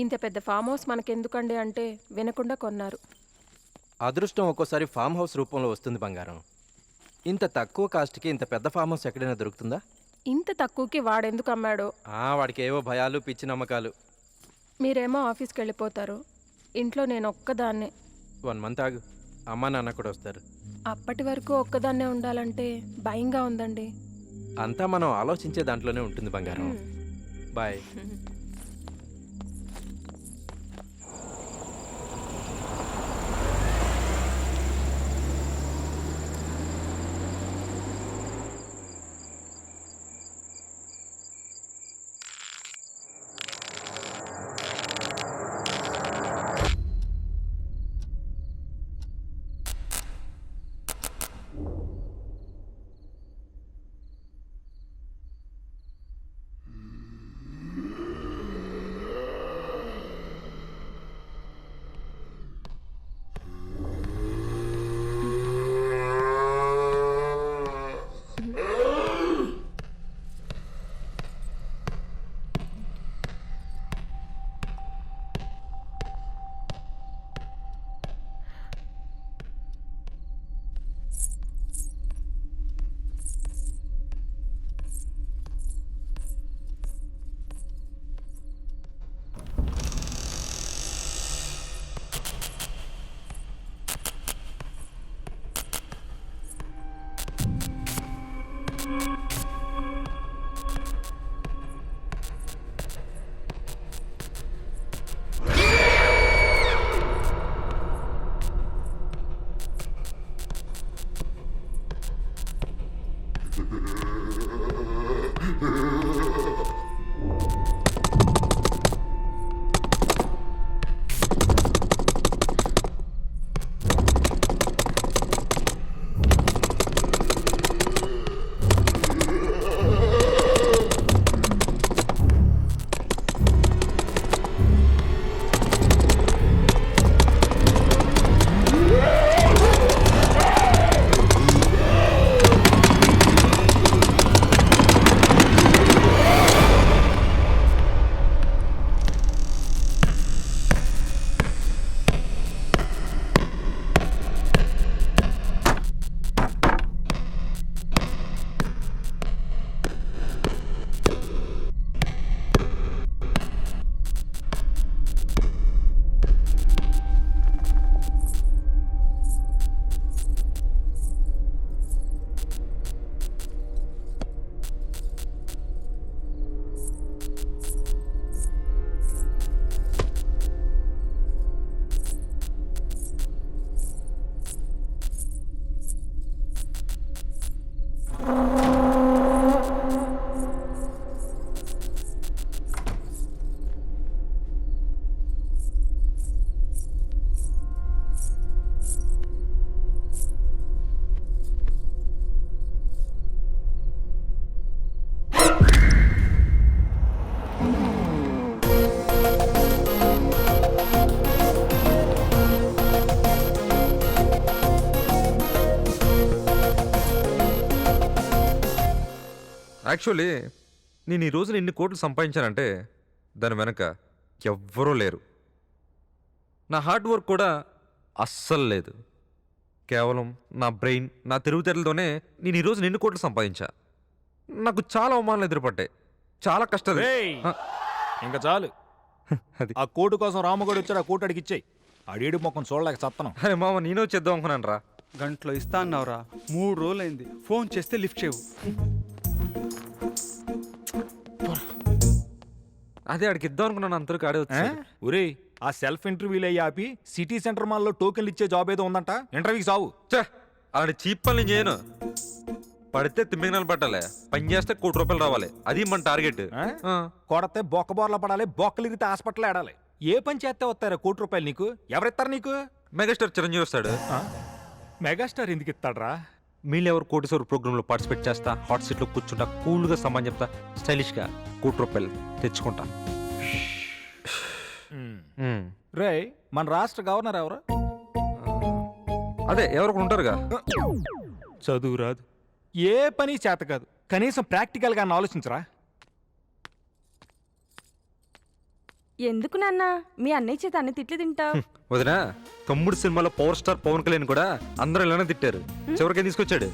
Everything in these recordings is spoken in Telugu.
ఇంత పెద్ద ఫామ్ హౌస్ మనకెందుకండి అంటే వినకుండా కొన్నారు. అదృష్టం ఒక్కోసారి ఫామ్ హౌస్ రూపంలో వస్తుంది బంగారం. ఇంత తక్కువ కాస్ట్కి ఇంత పెద్ద ఫామ్ హౌస్ ఎక్కడైనా దొరుకుతుందా? ఇంత తక్కువకి వాడెందుకు అమ్మాడో. వాడికి ఏవో భయాలు పిచ్చి నమ్మకాలు. మీరేమో ఆఫీస్కి వెళ్ళిపోతారు, ఇంట్లో నేను ఒక్కదాన్నే. 1 మంత్ ఆగు, అమ్మా నాన్న కూడా వస్తారు. అప్పటి వరకు ఒక్కదాన్నే ఉండాలంటే భయంగా ఉందండి. అంతా మనం ఆలోచించే దాంట్లోనే ఉంటుంది బంగారం. బాయ్. యాక్చువల్లీ నేను ఈ రోజున ఇన్ని కోట్లు సంపాదించానంటే దాని వెనక ఎవ్వరూ లేరు. నా హార్డ్ వర్క్ కూడా అస్సలు లేదు. కేవలం నా బ్రెయిన్, నా తెలివితేటలతోనే నేను ఈరోజు ఎన్ని కోట్లు సంపాదించా. నాకు చాలా అవమానాలు ఎదురుపడ్డాయి, చాలా కష్టాలు. ఇంకా చాలు. అది ఆ కోటు కోసం రామగోడు వచ్చాడు, ఆ కోటు అడిగి ఇచ్చేయి. అడిగేడు మొక్కం చూడలేక సత్తనం. అరే మామ, నేను వచ్చేద్దాం అనుకున్నాను రా. గంటలో ఇస్తా అన్నావురా, 3 రోజులైంది. ఫోన్ చేస్తే లిఫ్ట్ చేయవు. అదే ఆడికి ఇద్దాం అనుకున్నాను, అంతకు ఆడే వచ్చి. ఒరేయ్, ఆ సెల్ఫ్ ఇంటర్వ్యూలు అయ్యి ఆపి సిటీ సెంటర్ మాల్లో టోకెన్లు ఇచ్చే జాబ్ ఏదో ఉందంట, ఇంటర్వ్యూకి సావు. అలాంటి చీప్ పని నేను చేయను. పడితే తిమ్మిగనాలు పట్టాలి, పని చేస్తే ₹1 కోటి రావాలి, అది మన టార్గెట్. కొడితే బొక్కబోర్ల పడాలి, బొక్కలిగితే హాస్పిటల్ ఆడాలి. ఏ పని చేస్తే వస్తారా ₹1 కోటి నీకు? ఎవరిస్తారు నీకు? మెగాస్టార్ చిరంజీవి వస్తాడు. మెగాస్టార్ ఎందుకు ఇస్తాడ్రా? మీళ్ళు ఎవరు కోటీశ్వర ప్రోగ్రామ్ లో పార్టిసిపేట్ చేస్తా, హాట్ సీట్ లో కూర్చుంటా, కూల్ గా సమాన్ చెప్తా, స్టైలిష్ గా ₹1 కోటి తెచ్చుకుంటా. రే, మన రాష్ట్ర గవర్నర్ ఎవరు? అదే ఎవరికి ఉంటారుగా. చదువు రాదు, ఏ పని చేత కాదు, కనీసం ప్రాక్టికల్ గా ఆలోచించరా? ఎందుకు నాన్న మీ అన్నయ్య చేత అన్ని తిట్లు తింటావు? వదినా, తమ్ముడు సినిమాలో పవర్ స్టార్ పవన్ కళ్యాణ్ కూడా అందరూ ఇలానే తిట్టారు. చివరికి ఏం తీసుకొచ్చాడు?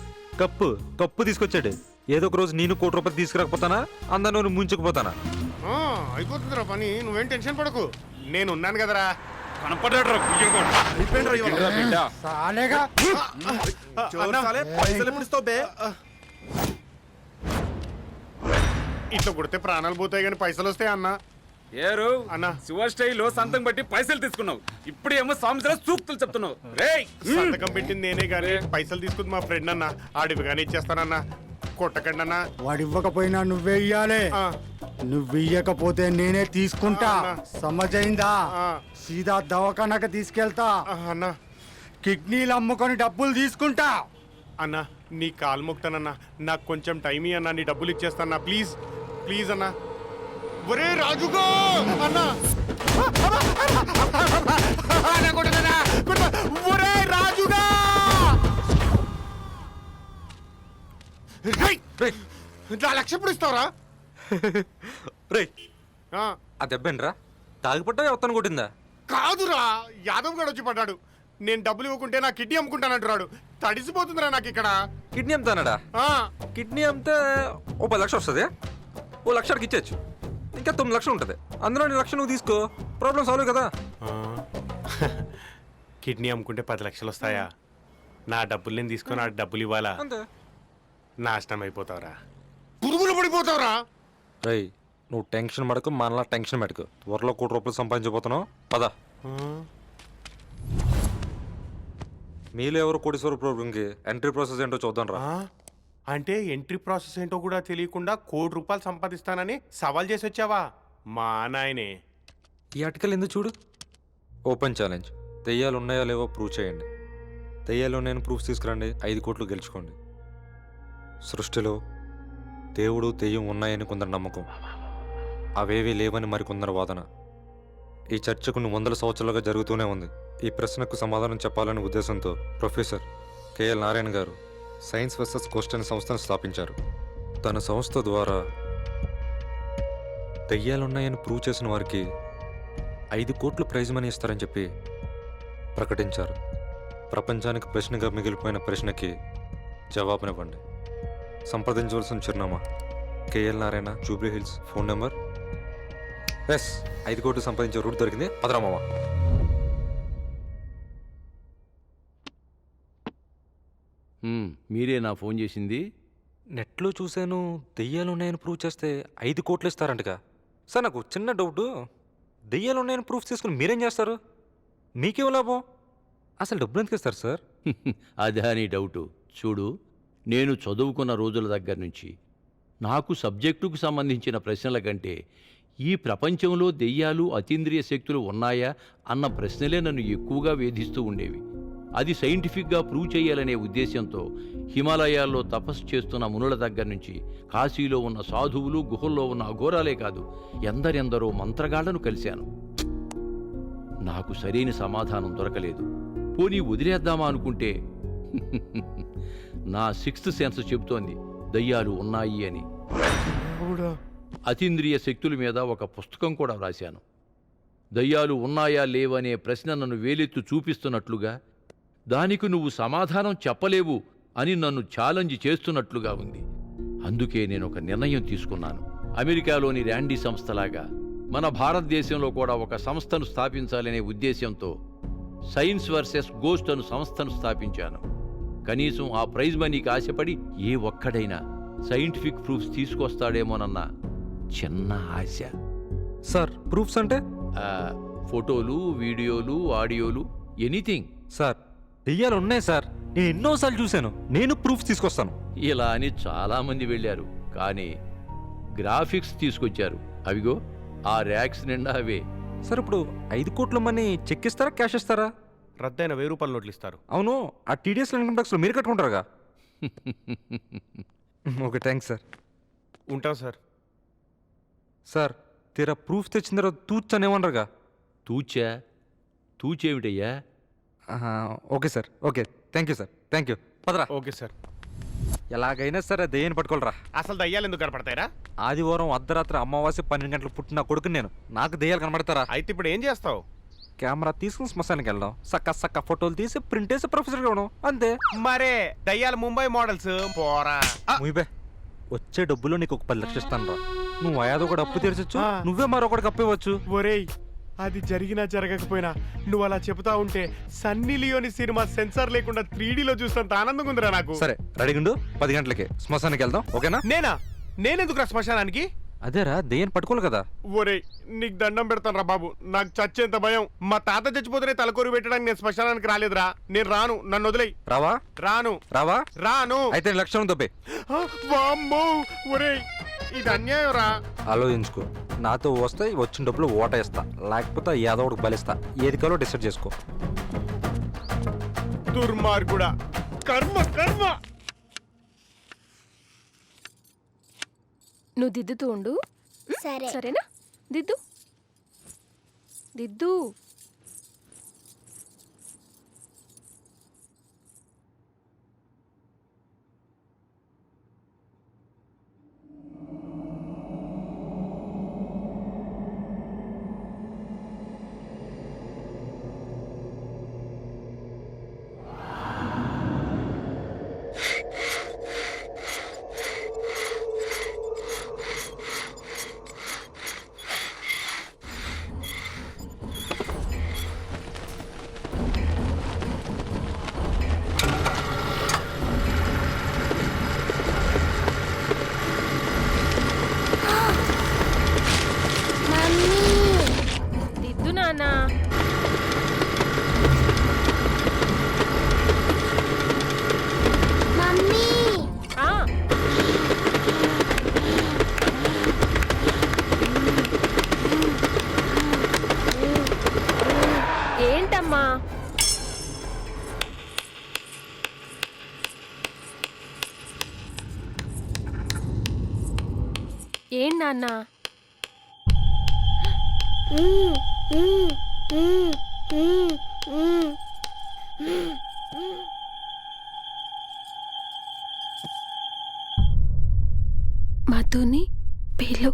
కప్పు తీసుకొచ్చాడు. ఏదో ఒక రోజు నేను ₹1 కోటి తీసుకురాకపోతానా, అందరూ నువ్వు ముంచుకుపోతానా? అయిపోతుందిరా పని, నువ్వేం టెన్షన్ పడకు, నేను ఉన్నాను కదరా. ఇట్లా కొడితే ప్రాణాలు పోతాయి కానీ పైసలు వస్తాయి అన్న. ఏరు అన్న, శివ స్టైల్లో సంతకం బట్టి పైసలు తీసుకున్నావు, ఇప్పుడు ఏమో సాంసరా సూక్తులు చెప్తున్నావు. రేయ్, సంతకం పెట్టింది నేనే కానీ పైసలు తీసుకుంది మా ఫ్రెండ్ అన్న. ఆడివి కానీ ఇచ్చేస్తానన్నా, కొట్టకండి అన్న. వాడు ఇవ్వకపోయినా నువ్వే ఇయ్యాలి. నువ్వు ఇయ్యకపోతే నేనే తీసుకుంటా. సమజైందా? సీదా దవాఖానకు తీసుకెళ్తా. అన్న, కిడ్నీలు అమ్ముకొని డబ్బులు తీసుకుంటా. అన్న నీ కాలు మొక్తానన్నా, నాకు కొంచెం టైం ఇయ్యి అన్న, నీ డబ్బులు ఇచ్చేస్తానా. ప్లీజ్ ప్లీజ్ అన్న. ఒరే రాజుగో అన్న, ఒరే రాజుగా, నా లక్ష ఎప్పుడు ఇస్తావరా? రే, ఆ దెబ్బేంట్రా? తాగిపట్టా ఎవతను కొట్టిందా? కాదురా, యాదవ్ గడు వచ్చి పడ్డాడు. నేను డబ్బులు ఇవ్వకుంటే నా కిడ్నీ అమ్ముకుంటానంటున్నాడు. తడిసిపోతుందిరా నాకు ఇక్కడ. కిడ్నీ అమ్ముతానడా? కిడ్నీ అమ్మితే ఓ 10 లక్షలు వస్తుంది. ఓ లక్షకి ఇచ్చేచ్చు, ఇంకా 9 లక్షలు ఉంటుంది. అందులో 2 లక్షలు నువ్వు తీసుకో, ప్రాబ్లం సాల్వ్ కదా. కిడ్నీ అమ్ముకుంటే 10 లక్షలు వస్తాయా? నా డబ్బులు నేను తీసుకొని ఆ డబ్బులు ఇవ్వాలా? అంతే. నాశనం అయిపోతావురా, పురుగులు పడిపోతావురా. రై, నువ్వు టెన్షన్ పడకు, మనలా టెన్షన్ పెట్టుకు. త్వరలో ₹1 కోటి సంపాదించబోతున్నావు, పద. మీలో ఎవరు కోటీశ్వర ప్రోగ్రామ్కి ఎంట్రీ ప్రాసెస్ ఏంటో చూద్దాం రా. అంటే ఎంట్రీ ప్రాసెస్ ఏంటో కూడా తెలియకుండా ₹1 కోటి సంపాదిస్తానని సవాల్ చేసి వచ్చావా? మా నాయనే. ఈ ఆర్టికల్ ఎందుకు చూడు. ఓపెన్ ఛాలెంజ్, దెయ్యాలు ఉన్నాయో లేవో ప్రూవ్ చేయండి. దెయ్యాలు ఉన్నాయని ప్రూఫ్ తీసుకురండి, 5 కోట్లు గెలుచుకోండి. సృష్టిలో దేవుడు దెయ్యం ఉన్నాయని కొందరు నమ్మకం, అవేవీ లేవని మరికొందరు వాదన. ఈ చర్చ కొన్ని 100 సంవత్సరాలుగా జరుగుతూనే ఉంది. ఈ ప్రశ్నకు సమాధానం చెప్పాలనే ఉద్దేశంతో ప్రొఫెసర్ కేఎల్ నారాయణ గారు సైన్స్ వర్సెస్ క్వశ్చన్ సంస్థను స్థాపించారు. తన సంస్థ ద్వారా దెయ్యాలున్నాయని ప్రూవ్ చేసిన వారికి 5 కోట్లు ప్రైజ్ మనీ ఇస్తారని చెప్పి ప్రకటించారు. ప్రపంచానికి ప్రశ్నగా మిగిలిపోయిన ప్రశ్నకి జవాబునివ్వండి. సంప్రదించవలసిన చిరునామా KL Narayana, Jubilee hills. Phone number. 5 కోట్లు సంపాదించే రూట్ దొరికింది, పదరామావా. మీరేనా ఫోన్ చేసింది? నెట్లో చూశాను, దెయ్యాలు ఉన్నాయని ప్రూవ్ చేస్తే 5 కోట్లు ఇస్తారంటగా. సార్, నాకు చిన్న డౌటు, దెయ్యాలు ఉన్నాయని ప్రూఫ్ తీసుకుని మీరేం చేస్తారు? మీకేం లాభం? అసలు డబ్బులు ఎందుకు ఇస్తారు సార్? అదే నీ డౌటు. చూడు, నేను చదువుకున్న రోజుల దగ్గర నుంచి నాకు సబ్జెక్టుకు సంబంధించిన ప్రశ్నల కంటే ఈ ప్రపంచంలో దెయ్యాలు, అతీంద్రియ శక్తులు ఉన్నాయా అన్న ప్రశ్నలే నన్ను ఎక్కువగా వేధిస్తూ ఉండేవి. అది సైంటిఫిక్గా ప్రూవ్ చేయాలనే ఉద్దేశంతో హిమాలయాల్లో తపస్సు చేస్తున్న మునుల దగ్గర నుంచి కాశీలో ఉన్న సాధువులు, గుహల్లో ఉన్న అఘోరాలే కాదు, ఎందరెందరో మంత్రగాళ్లను కలిశాను. నాకు సరైన సమాధానం దొరకలేదు. పోనీ వదిలేద్దామా అనుకుంటే నా 6th సెన్స్ చెబుతోంది దయ్యాలు ఉన్నాయి అని. అతీంద్రియ శక్తుల మీద ఒక పుస్తకం కూడా వ్రాశాను. దయ్యాలు ఉన్నాయా లేవనే ప్రశ్న నన్ను వేలెత్తు చూపిస్తున్నట్లుగా, దానికి నువ్వు సమాధానం చెప్పలేవు అని నన్ను ఛాలెంజ్ చేస్తున్నట్లుగా ఉంది. అందుకే నేను ఒక నిర్ణయం తీసుకున్నాను. అమెరికాలోని ర్యాండీ సంస్థలాగా మన భారతదేశంలో కూడా ఒక సంస్థను స్థాపించాలనే ఉద్దేశంతో సైన్స్ వర్సెస్ గోస్ట్ అను సంస్థను స్థాపించాను. కనీసం ఆ ప్రైజ్ మనీకి ఆశపడి ఏ ఒక్కడైనా సైంటిఫిక్ ప్రూఫ్స్ తీసుకొస్తాడేమోనన్న చిన్న ఆశ. సార్ ప్రూఫ్స్ అంటే? ఫోటోలు, వీడియోలు, ఆడియోలు, ఎనీథింగ్. సార్ దెయ్యాలు ఉన్నాయి సార్, నేను ఎన్నోసార్లు చూశాను. నేను ప్రూఫ్స్ తీసుకొస్తాను. ఇలా అని చాలామంది వెళ్ళారు, కానీ గ్రాఫిక్స్ తీసుకొచ్చారు. అవిగో ఆ ర్యాక్స్ నిండా అవే. సార్ ఇప్పుడు 5 కోట్ల మనీ చెక్ ఇస్తారా, క్యాష్ ఇస్తారా? రద్దయిన 1000 రూపాయల నోట్లు ఇస్తారు. అవును, ఆ టీడీఎస్ ఇన్కమ్ ట్యాక్స్లో మీరు కట్టుకుంటారుగా. Okay, thanks sir. ఉంటాం సార్. సార్ తీరా ప్రూఫ్ తెచ్చిన తర్వాత తూచనేమన్నారుగా. తూచేమిటయ్యా? Okay sir, okay, thank you sir, thank you. పదరా. Okay sir. ఎలాగైనా సరే దయ్యాన్ని పట్టుకోలరా. అసలు దయ్యాలు ఎందుకు కనపడతాయిరా? ఆదివారం అర్ధరాత్రి అమావాస్య 12 గంటలకు పుట్టిన కొడుకుని నేను. నాకు దయ్యాలు కనబడతారా? అయితే ఇప్పుడు ఏం చేస్తావు? కెమెరా తీసుకుని శ్మశానికి వెళ్దాం, సక్క ఫోటోలు తీసి ప్రింట్ వేసి ప్రొఫెసర్గా ఇవ్వడం అంతే. మరే దయ్యాలు ముంబై మోడల్స్ పోరా. ముయిబే, వచ్చే డబ్బులో నీకు ఒక 10 లక్షలు ఇస్తాను రా. నువ్వు అయాదో కూడా అప్పు తీర్చొచ్చు, నువ్వే మరొకటికి అప్పు ఇవ్వచ్చు. ఒరేయ్, అది జరిగినా జరగకపోయినా నువ్వు అలా చెబుతా ఉంటే సన్నీ లియోని సినిమా సెన్సార్ లేకుండా 3Dలో చూసినంత ఆనందంగా ఉందిరా నాకు. సరే రెడీగుండు, 10 గంటలకి శ్మశానికి వెళ్దాం, ఓకేనా? నేనెందుకురా శ్మశానానికి? అదేరా దయ్యాన్ని పట్టుకోవాలి కదా. ఒరేయ్, నీకు దండం పెడతాను రా బాబు, నాకు చచ్చేంత భయం. మా తాత చచ్చిపోతేనే తలకొరి పెట్టడానికి నేను శ్మశానానికి రాలేదురా. నేను రాను, నన్ను వదిలేయ్. రావా? రాను. అయితే 1 లక్షలు దొబ్బే. వామ్మో, ఒరేయ్ ఇది అన్యాయం రా. ఆలోచించుకో, నాతో వస్తే వచ్చిన డబ్బులు ఓటేస్తా, లేకపోతే ఏదో ఒకటి బలిస్తా. ఏది కాలో డిసైడ్ చేసుకో. దుర్మార్గుడా, కర్మ కర్మ. నువ్వు దిద్దుతూ ఉండు. సరేనా? దిద్దు. దిద్దు నాన్న. ఏంటమ్మా? ఏం నాన్న? మధుని పిలు.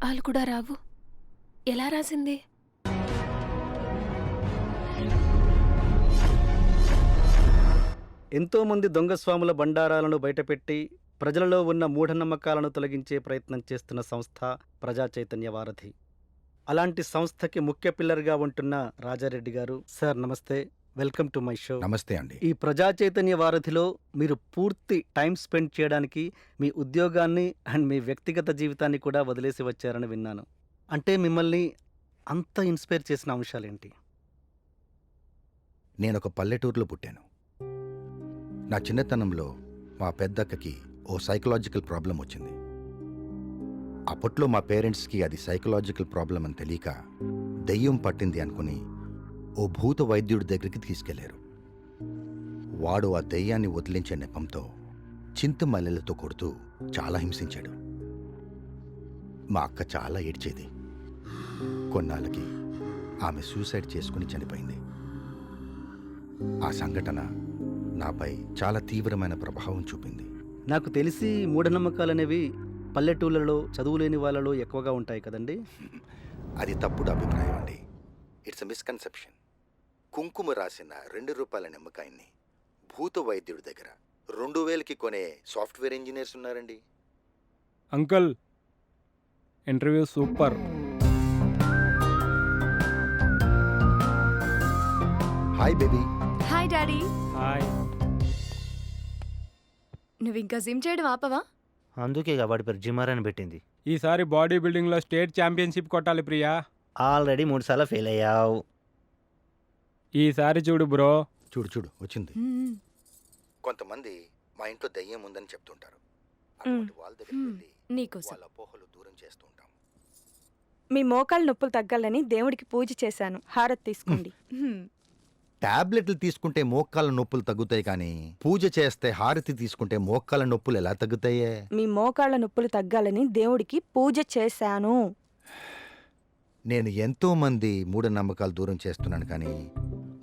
వాళ్ళు కూడా రావు. ఎలా రాసింది? ఎంతోమంది దొంగస్వాముల బండారాలను బయటపెట్టి ప్రజలలో ఉన్న మూఢనమ్మకాలను తొలగించే ప్రయత్నం చేస్తున్న సంస్థ ప్రజా చైతన్య వారధి. అలాంటి సంస్థకి ముఖ్య పిల్లర్గా ఉంటున్న రాజారెడ్డి గారు. సార్ నమస్తే, వెల్కమ్ టు మై షో. నమస్తే అండి. ఈ ప్రజా చైతన్య వారధిలో మీరు పూర్తి టైం స్పెండ్ చేయడానికి మీ ఉద్యోగాన్ని అండ్ మీ వ్యక్తిగత జీవితాన్ని కూడా వదిలేసి వచ్చారని విన్నాను. అంటే మిమ్మల్ని అంత ఇన్స్పైర్ చేసిన అంశాలేంటి? నేను ఒక పల్లెటూరులో పుట్టాను. నా చిన్నతనంలో మా పెద్దక్కకి ఓ సైకలాజికల్ ప్రాబ్లం వచ్చింది. అప్పట్లో మా పేరెంట్స్కి అది సైకలాజికల్ ప్రాబ్లం అని తెలియక దెయ్యం పట్టింది అనుకుని ఓ భూత వైద్యుడి దగ్గరికి తీసుకెళ్లారు. వాడు ఆ దెయ్యాన్ని వదిలించే నెపంతో చింతమల్లెలతో కొడుతూ చాలా హింసించాడు. మా అక్క చాలా ఏడ్చేది. కొన్నాళ్ళకి ఆమె సూసైడ్ చేసుకుని చనిపోయింది. ఆ సంఘటన నాపై చాలా తీవ్రమైన ప్రభావం చూపింది. నాకు తెలిసి మూఢనమ్మకాలు అనేవి పల్లెటూళ్ళలో చదువు లేని వాళ్ళలో ఎక్కువగా ఉంటాయి కదండి. అది తప్పుడు అభిప్రాయం అండి. It's a misconception. కుంకుమ రాసిన 2 రూపాయల నిమ్మకాయని భూత వైద్యుడి దగ్గర 2000కి కొనే సాఫ్ట్వేర్ ఇంజనీర్స్ ఉన్నారండి. Uncle interview super. Hi baby. Hi daddy. Hi. నువ్వు ఇంకా జిమ్ చేయడం ఆపవా? అందుకే వాడి పేరు జిమ్మర్ అని పెట్టింది. ఈసారి బాడీ బిల్డింగ్లో స్టేట్ ఛాంపియన్షిప్ కొట్టాలి ప్రియా. ఆల్రెడీ 3 సార్లు ఫెయిల్ అయ్యావు. ఈసారి చూడు బ్రో. చూడు చూడు వచ్చింది. మ్మ్. కొంతమంది మా ఇంట్లో దయ్యం ఉందని చెప్తుంటారు. అటువంటి వాళ్ళ దగ్గరికి వెళ్ళి నీకోసం. వాళ్ళ అపోహలు దూరం చేస్తూ ఉంటాం. మీ మోకాళ్ళ నొప్పులు తగ్గాలని దేవుడికి పూజ చేశాను. హారతి తీసుకోండి. హ్మ్. టాబ్లెట్లు తీసుకుంటే మోకాళ్ళ నొప్పులు తగ్గుతాయి, కానీ పూజ చేస్తే హారతి తీసుకుంటే మోకాళ్ళ నొప్పులు ఎలా తగ్గుతాయే? మీ మోకాళ్ళ నొప్పులు తగ్గాలని దేవుడికి పూజ చేశాను. నేను ఎంతో మంది మూఢనమ్మకాలు దూరం చేస్తున్నాను, కానీ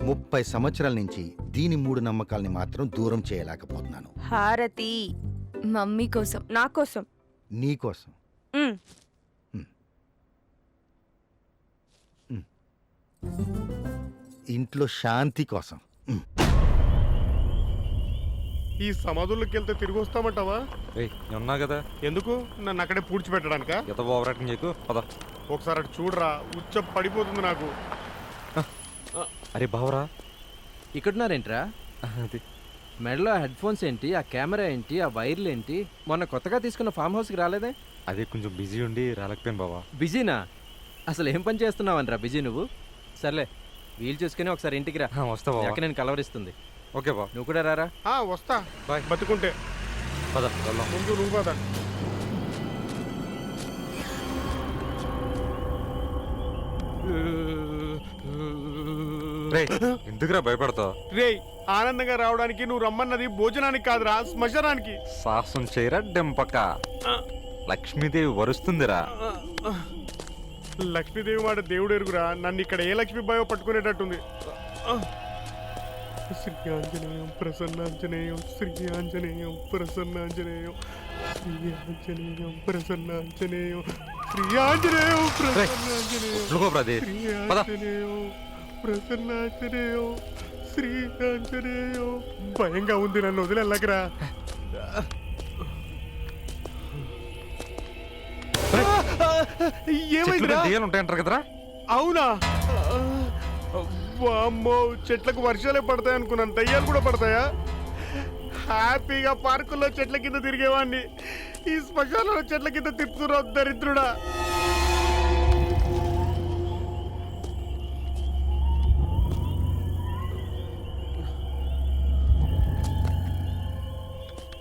30 సంవత్సరాల నుంచి దీని మూఢనమ్మకాల్ని మాత్రం దూరం చేయలేకపోతున్నాను. హారతి మమ్మీ కోసం. నా కోసం. నీకోసం. మ్. ఇంట్లో శాంతి కోసం. ఈ సమాధుల్లోకి వెళ్తే తిరిగి వస్తామంటావా? ఏయ్ నేను ఉన్నా కదా, ఎందుకు? నన్ను అక్కడే పూడ్చిపెట్టడానికా? ఎంత ఓవర్ యాక్టింగ్ చేయకు, పద. ఒకసారి అటు చూడరా, ఉచ్చ పడిపోతుంది నాకు. అరే బావరా. ఇక్కడున్నారేంట్రా? అది మెడలో హెడ్ ఫోన్స్ ఏంటి, ఆ కెమెరా ఏంటి, ఆ వైర్లు ఏంటి? మొన్న కొత్తగా తీసుకున్న ఫామ్ హౌస్కి రాలేదే? అదే కొంచెం బిజీ ఉండి రాలేకపోయాను బావా. బిజీనా? అసలు ఏం పని చేస్తున్నావనరా బిజీ నువ్వు? సర్లే, వీలు చూసుకుని ఒకసారి ఇంటికి రా. వస్తా బావా. అక్క నేను కలవరిస్తుంది. ఓకే బా, నువ్వు కూడా రారా. వస్తా. బాయ్. బతుకుంటే పద వెళ్దాం. ముందు నువ్వు కదా. రేయ్ ఎందుకురా భయపడతావు? రేయ్, ఆనందంగా రావడానికి నువ్వు రమ్మన్నది భోజనానికి కాదురా, శ్మశానానికి. సాహసం చేయరా డెంపక. లక్ష్మీదేవి వరుస్తుందిరా. లక్ష్మీదేవి మాట దేవుడు ఎరుగురా. నన్ను ఇక్కడ ఏ లక్ష్మీబాయో పట్టుకునేటట్టుంది. శ్రీ ఆంజనేయం ప్రసన్నాంజనేయం, శ్రీ ఆంజనేయం ప్రసన్నాంజనేయం, శ్రీ ఆంజనేయం ప్రసన్నాంజనేయం, శ్రీ ఆంజనేయం ప్రసన్నాంజనేయం, శ్రీ ఆంజనేయం ప్రసన్నాంజనేయం, శ్రీ ఆంజనేయం. భయంగా ఉంది, నన్ను వదిలేళ్ళకరా. ఏమైందిరా? దెయ్యాలు ఉంటాయంటారు కదరా. అవునా? వామ్మో, చెట్లకు వర్షాలే పడతాయి అనుకున్నాను, దయ్యాలు కూడా పడతాయా? హ్యాపీగా పార్కుల్లో చెట్ల కింద తిరిగేవాడిని, ఈ శ్మశానంలో చెట్ల కింద తిప్పుతున్నా దరిద్రుడా.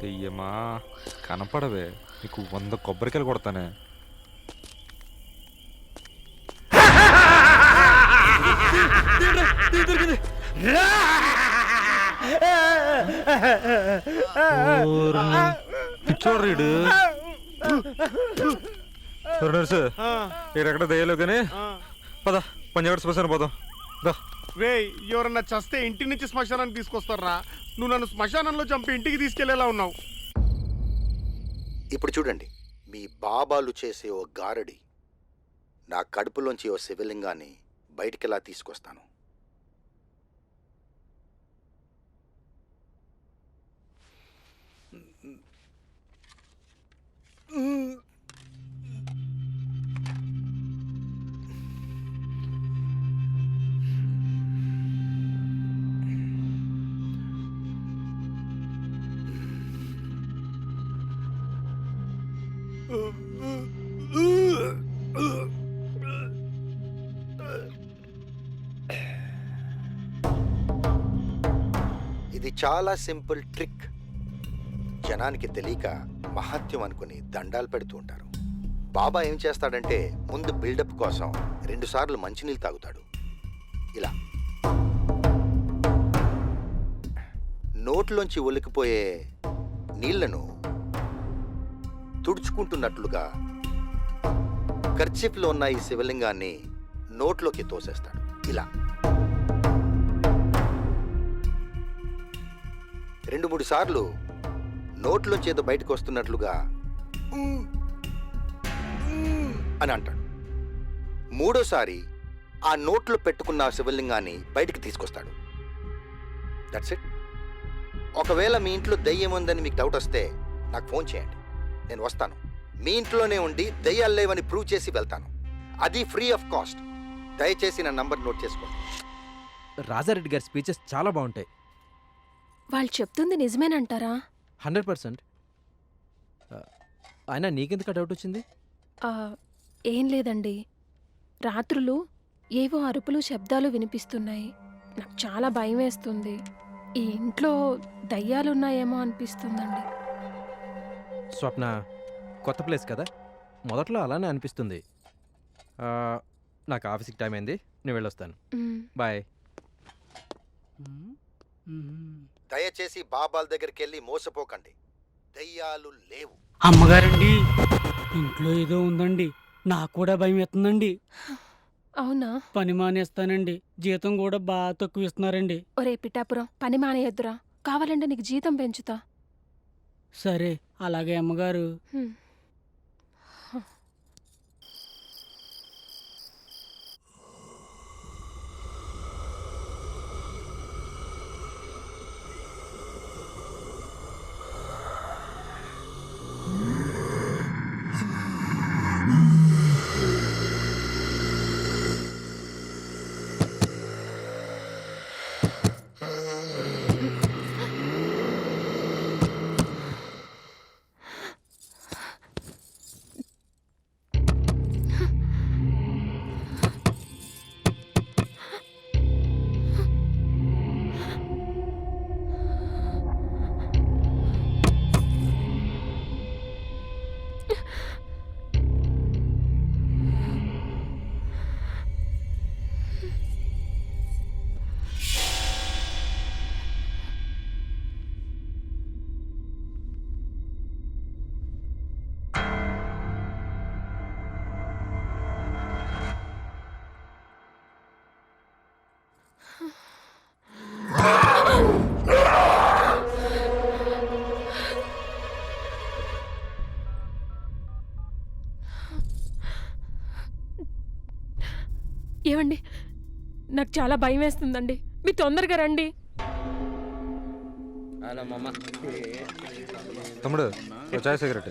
దెయ్యమా కనపడవే, నీకు 100 కొబ్బరికాయలు కొడతానే. పిచ్చోడ్రీడు ఎక్కడ దయ్యాలు కానీ పద పంజాబ్ శ్మశానం పోదాం. రే, ఎవరన్నా చస్తే ఇంటి నుంచి శ్మశానానికి తీసుకొస్తారా? నువ్వు నన్ను శ్మశానంలో చంపి ఇంటికి తీసుకెళ్లేలా ఉన్నావు. ఇప్పుడు చూడండి, మీ బాబాలు చేసే ఓ గారడి నా కడుపులోంచి ఓ శివలింగాన్ని బయటికెలా తీసుకొస్తాను. ఇది చాలా సింపుల్ ట్రిక్. జనానికి తెలియక మహత్యం అనుకుని దండాలు పెడుతూ ఉంటారు. బాబా ఏం చేస్తాడంటే ముందు బిల్డప్ కోసం 2 సార్లు మంచినీళ్ళు తాగుతాడు. ఇలా నోట్లోంచి ఒలికిపోయే నీళ్లను తుడుచుకుంటున్నట్లుగా కర్చీఫ్లో ఉన్న ఈ శివలింగాన్ని నోట్లోకి తోసేస్తాడు. ఇలా 2-3 సార్లు నోట్లోంచి ఏదో బయటకు వస్తున్నట్లుగా "ఉమ్, ఉమ్" అని అంటాడు. మూడోసారి ఆ నోట్లో పెట్టుకున్న శివలింగాన్ని బయటికి తీసుకొస్తాడు. That's it. ఒకవేళ మీ ఇంట్లో దెయ్యం ఉందని మీకు డౌట్ వస్తే నాకు ఫోన్ చేయండి, నేను వస్తాను. మీ ఇంట్లోనే ఉండి దెయ్యాలు లేవని ప్రూవ్ చేసి వెళ్తాను. అది ఫ్రీ ఆఫ్ కాస్ట్. దయచేసి నా నంబర్ నోట్ చేసుకోండి. రాజారెడ్డి గారి స్పీచెస్ చాలా బాగుంటాయి. వాళ్ళు చెప్తుంది నిజమేనంటారా? 100%. అయినా నీకెందుకు డౌట్ వచ్చింది? ఆ, ఏం లేదండి. రాత్రులు ఏవో అరుపులు శబ్దాలు వినిపిస్తున్నాయి. నాకు చాలా భయం వేస్తుంది. ఈ ఇంట్లో దయ్యాలున్నాయేమో అనిపిస్తుందండి. స్వప్న, కొత్త ప్లేస్ కదా, మొదట్లో అలానే అనిపిస్తుంది. నాకు ఆఫీస్కి టైం అయింది, నేను వెళ్ళొస్తాను. మ్, బాయ్. దయచేసి బాబాల దగ్గరికి వెళ్ళి మోసపోకండి. దెయ్యాలు లేవు. అమ్మగారండి, ఇంట్లో ఏదో ఉందండి. నాకు కూడా భయం ఎత్తుందండి. అవునా? పని మానేస్తానండి. జీతం కూడా బాగా తక్కువ ఇస్తున్నారండి. ఒరే పిఠాపురం, పని మానేయద్దురా. కావాలంటే నీకు జీతం పెంచుతా. సరే, అలాగే అమ్మగారు. హ్మ్. ఏమండి, నాకు చాలా భయం వేస్తుందండి. మీరు తొందరగా రండి. తమ్ముడు, ఓ చాయ్ సిగరెట్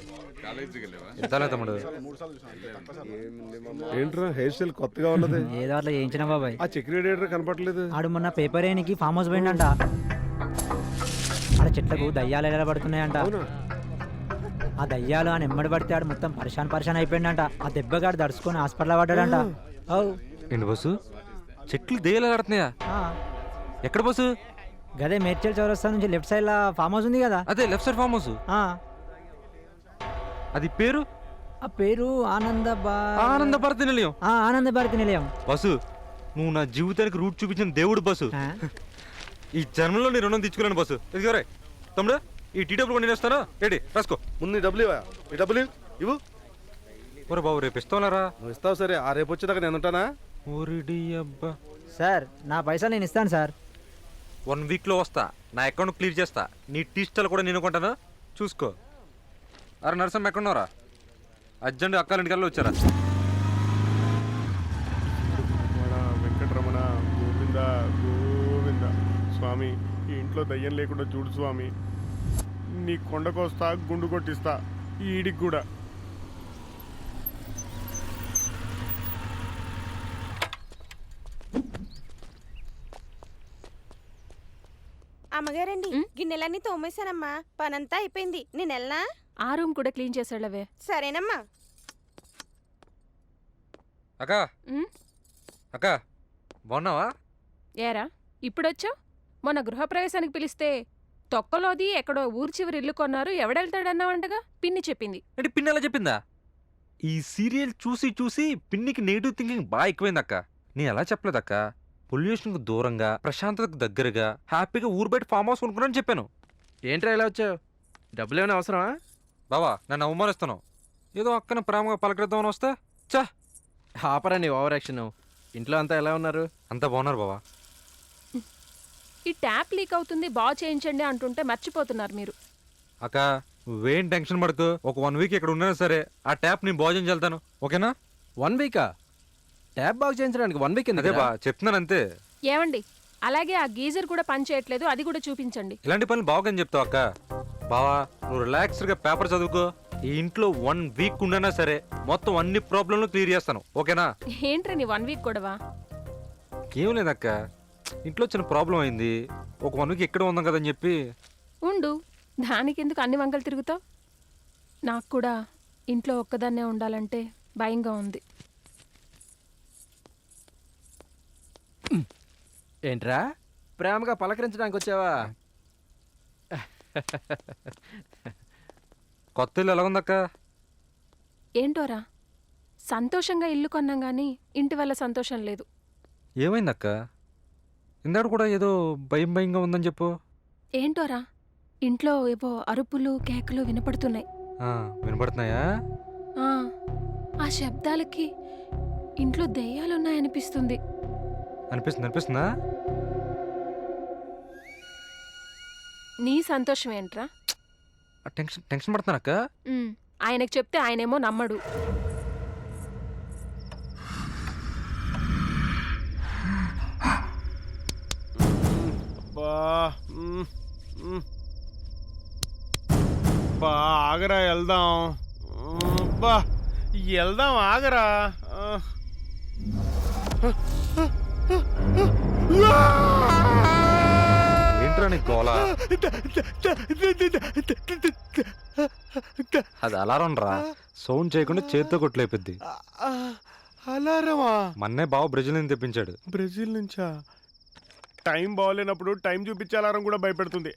ఇద్దాలే తమ్ముడు. ఏంట్రా హెయిర్ స్టైల్ కొత్తగా ఉన్నది? ఏదో అట్లా చేయించిన బాబాయ్. ఆ సెక్రటరీ కనపట్లేదు. ఆడు మొన్న పేపర్ వేయనికి ఫామ్ హౌస్ పోయిందంట. ఆడ చెట్లకు దయ్యాలు ఎలా పడుతున్నాయంట. ఆ దయ్యాలు అని ఎమ్మడి పడితే ఆడు మొత్తం పరిశాన్ అయిపోయిందంట. ఆ దెబ్బగాడు దడుచుకొని హాస్పిటల్ పడ్డాడంట. ఏంటి బస్సు, చెట్లు దెయ్యాలు ఆడుతున్నాయా? ఎక్కడ బస్సు? గదే మేడ్చల్ చౌరస్తా నుంచి లెఫ్ట్ సైడ్ లా ఫామ్ హౌస్ ఉంది కదా. అదే లెఫ్ట్ సైడ్ ఫామ్ హౌస్. అది పేరు? ఆ పేరు ఆనంద భారతి నిలయం. ఆనంద భారతి నిలయం. బస్సు, నువ్వు నా జీవితానికి రూట్ చూపించిన దేవుడు బస్సు. ఈ జన్మలో నీ రుణం తెచ్చుకున్నాను బస్సు. ఇదిగోరే తమ్ముడు, ఈ టీ డబ్బులు కొని నేస్తాను. ఏంటి రాసుకో. ముందు డబ్బులు ఇవ్వ. ఈ డబ్బులు ఇవ్వు. ఒరే బాబు, రేపు ఇస్తావులారా? నువ్వు ఇస్తావు సరే, ఆ రేపు వచ్చేదాకా నేను ఉంటానా? ఓరిడి అబ్బా. సార్, నా పైసలు నేను ఇస్తాను సార్. 1 వీక్లో వస్తా, నా అకౌంట్ క్లియర్ చేస్తా. నీ టీ స్టాల్ కూడా నేను కొంటాను, చూసుకో. అరే నరసమ్మ, ఎక్కడున్నారా? అర్జెంట్ అక్కాలింటికల్లా వచ్చారా? వెంకటరమణ గోవింద గోవింద. స్వామి, ఈ ఇంట్లో దయ్యం లేకుండా చూడు స్వామి. నీ కొండకొస్తా, గుండు కొట్టిస్తా ఈ ఈడికి కూడా. అమ్మగారండి, గిన్నెలన్నీ తోమేశానమ్మా. పనంతా అయిపోయింది. నేను వెళ్ళనా? ఆ రూమ్ కూడా క్లీన్ చేసాడవే. సరేనమ్మా. అక్క, అక్క బాగున్నావా? ఏరా ఇప్పుడొచ్చావు? మొన్న గృహప్రవేశానికి పిలిస్తే తొక్కలోది ఎక్కడో ఊరు చివరి ఇల్లు కొన్నారు, ఎవడెళ్తాడన్నావంటగా పిన్ని చెప్పింది. అంటే పిన్ని ఎలా చెప్పిందా? ఈ సీరియల్ చూసి చూసి పిన్నికి నెగిటివ్ థింకింగ్ బాగా ఎక్కువైంది అక్క. నేను ఎలా చెప్పలేదక్క, పొల్యూషన్కు దూరంగా ప్రశాంతతకు దగ్గరగా హ్యాపీగా ఊరు బయట ఫామ్ హౌస్ కొనుక్కున్నాను చెప్పాను. ఏంట్రా ఇలా వచ్చావు? డబ్బులు ఏమైనా అవసరమా? బావా, నన్ను అవమానిస్తున్నావు. ఏదో అక్కన ప్రేమగా పలకరిద్దామని వస్తే చా ఆపరా నీ ఓవర్ యాక్షన్. ఇంట్లో అంతా ఎలా ఉన్నారు? అంతా బాగున్నారు బావా. ఈ ట్యాప్ లీక్ అవుతుంది, బాగు చేయించండి అంటుంటే మర్చిపోతున్నారు మీరు. అక్క నువ్వేం టెన్షన్ పడకు, ఒక 1 వీక్ ఇక్కడ ఉన్నా సరే ఆ ట్యాప్ నేను బాగు చేసి వెళ్తాను, ఓకేనా? 1 వీకా? ట్యాప్ బాగు చేయించడానికి 1 వీక్ అదే ఎందుకు? బా చెప్తున్నాను అంతే. ఏమండి అలాగే ఆ గీజర్ కూడా పని చేయట్లేదు, అది కూడా చూపించండి. ఇలాంటి పనులు బావకని చెప్తావు అక్క. బావా నువ్వు రిలాక్స్డ్గా పేపర్ చదువుకో. ఈ ఇంట్లో 1 వీక్ ఉండనా సరే మొత్తం అన్ని ప్రాబ్లంలు క్లియర్ చేస్తాను, ఓకేనా? ఏంట్రా నీ 1 వీక్ గొడవ? ఏం లేదక్క, ఇంట్లో చిన్న ప్రాబ్లం అయింది. ఒక 1 వీక్ ఎక్కడ ఉందాం కదని చెప్పి. ఉండు, దానికి ఎందుకు అన్ని వంకలు తిరుగుతావు? నాకు కూడా ఇంట్లో ఒక్కదాన్నే ఉండాలంటే భయంగా ఉంది. ఏంట్రా ప్రేమగా పలకరించడానికి వచ్చావా? కొత్త ఇల్లు ఎలా ఉందక్క? ఏంటోరా, సంతోషంగా ఇల్లు కొన్నాం గానీ ఇంటి వల్ల సంతోషం లేదు. ఏమైందక్క? ఇందాడు కూడా ఏదో భయం భయంగా ఉందని చెప్పు. ఏంటోరా, ఇంట్లో ఏవో అరుపులు కేకలు వినపడుతున్నాయి. వినపడుతున్నాయా? ఆ, ఆ శబ్దాలకి ఇంట్లో దెయ్యాలున్నాయనిపిస్తుంది. అనిపిస్తుందా? నీ సంతోషం ఏంట్రా? టెన్షన్ పడుతున్నానక్క. ఆయనకు చెప్తే ఆయనేమో నమ్మడు. బా ఆగరా వెళ్దాం. బా వెళ్దాం ఆగరా. ఏంట్రా నీ గోల? అది అలారం రా, సౌండ్ చేయకుండా చేతితో కొట్లేపిద్ది. అలారమా? మన్నే బావ బ్రెజిల్ నుంచి తెప్పించాడు. బ్రెజిల్ నుంచా? టైం బాగోలేనప్పుడు టైం చూపించే అలారం కూడా భయపెడుతుంది.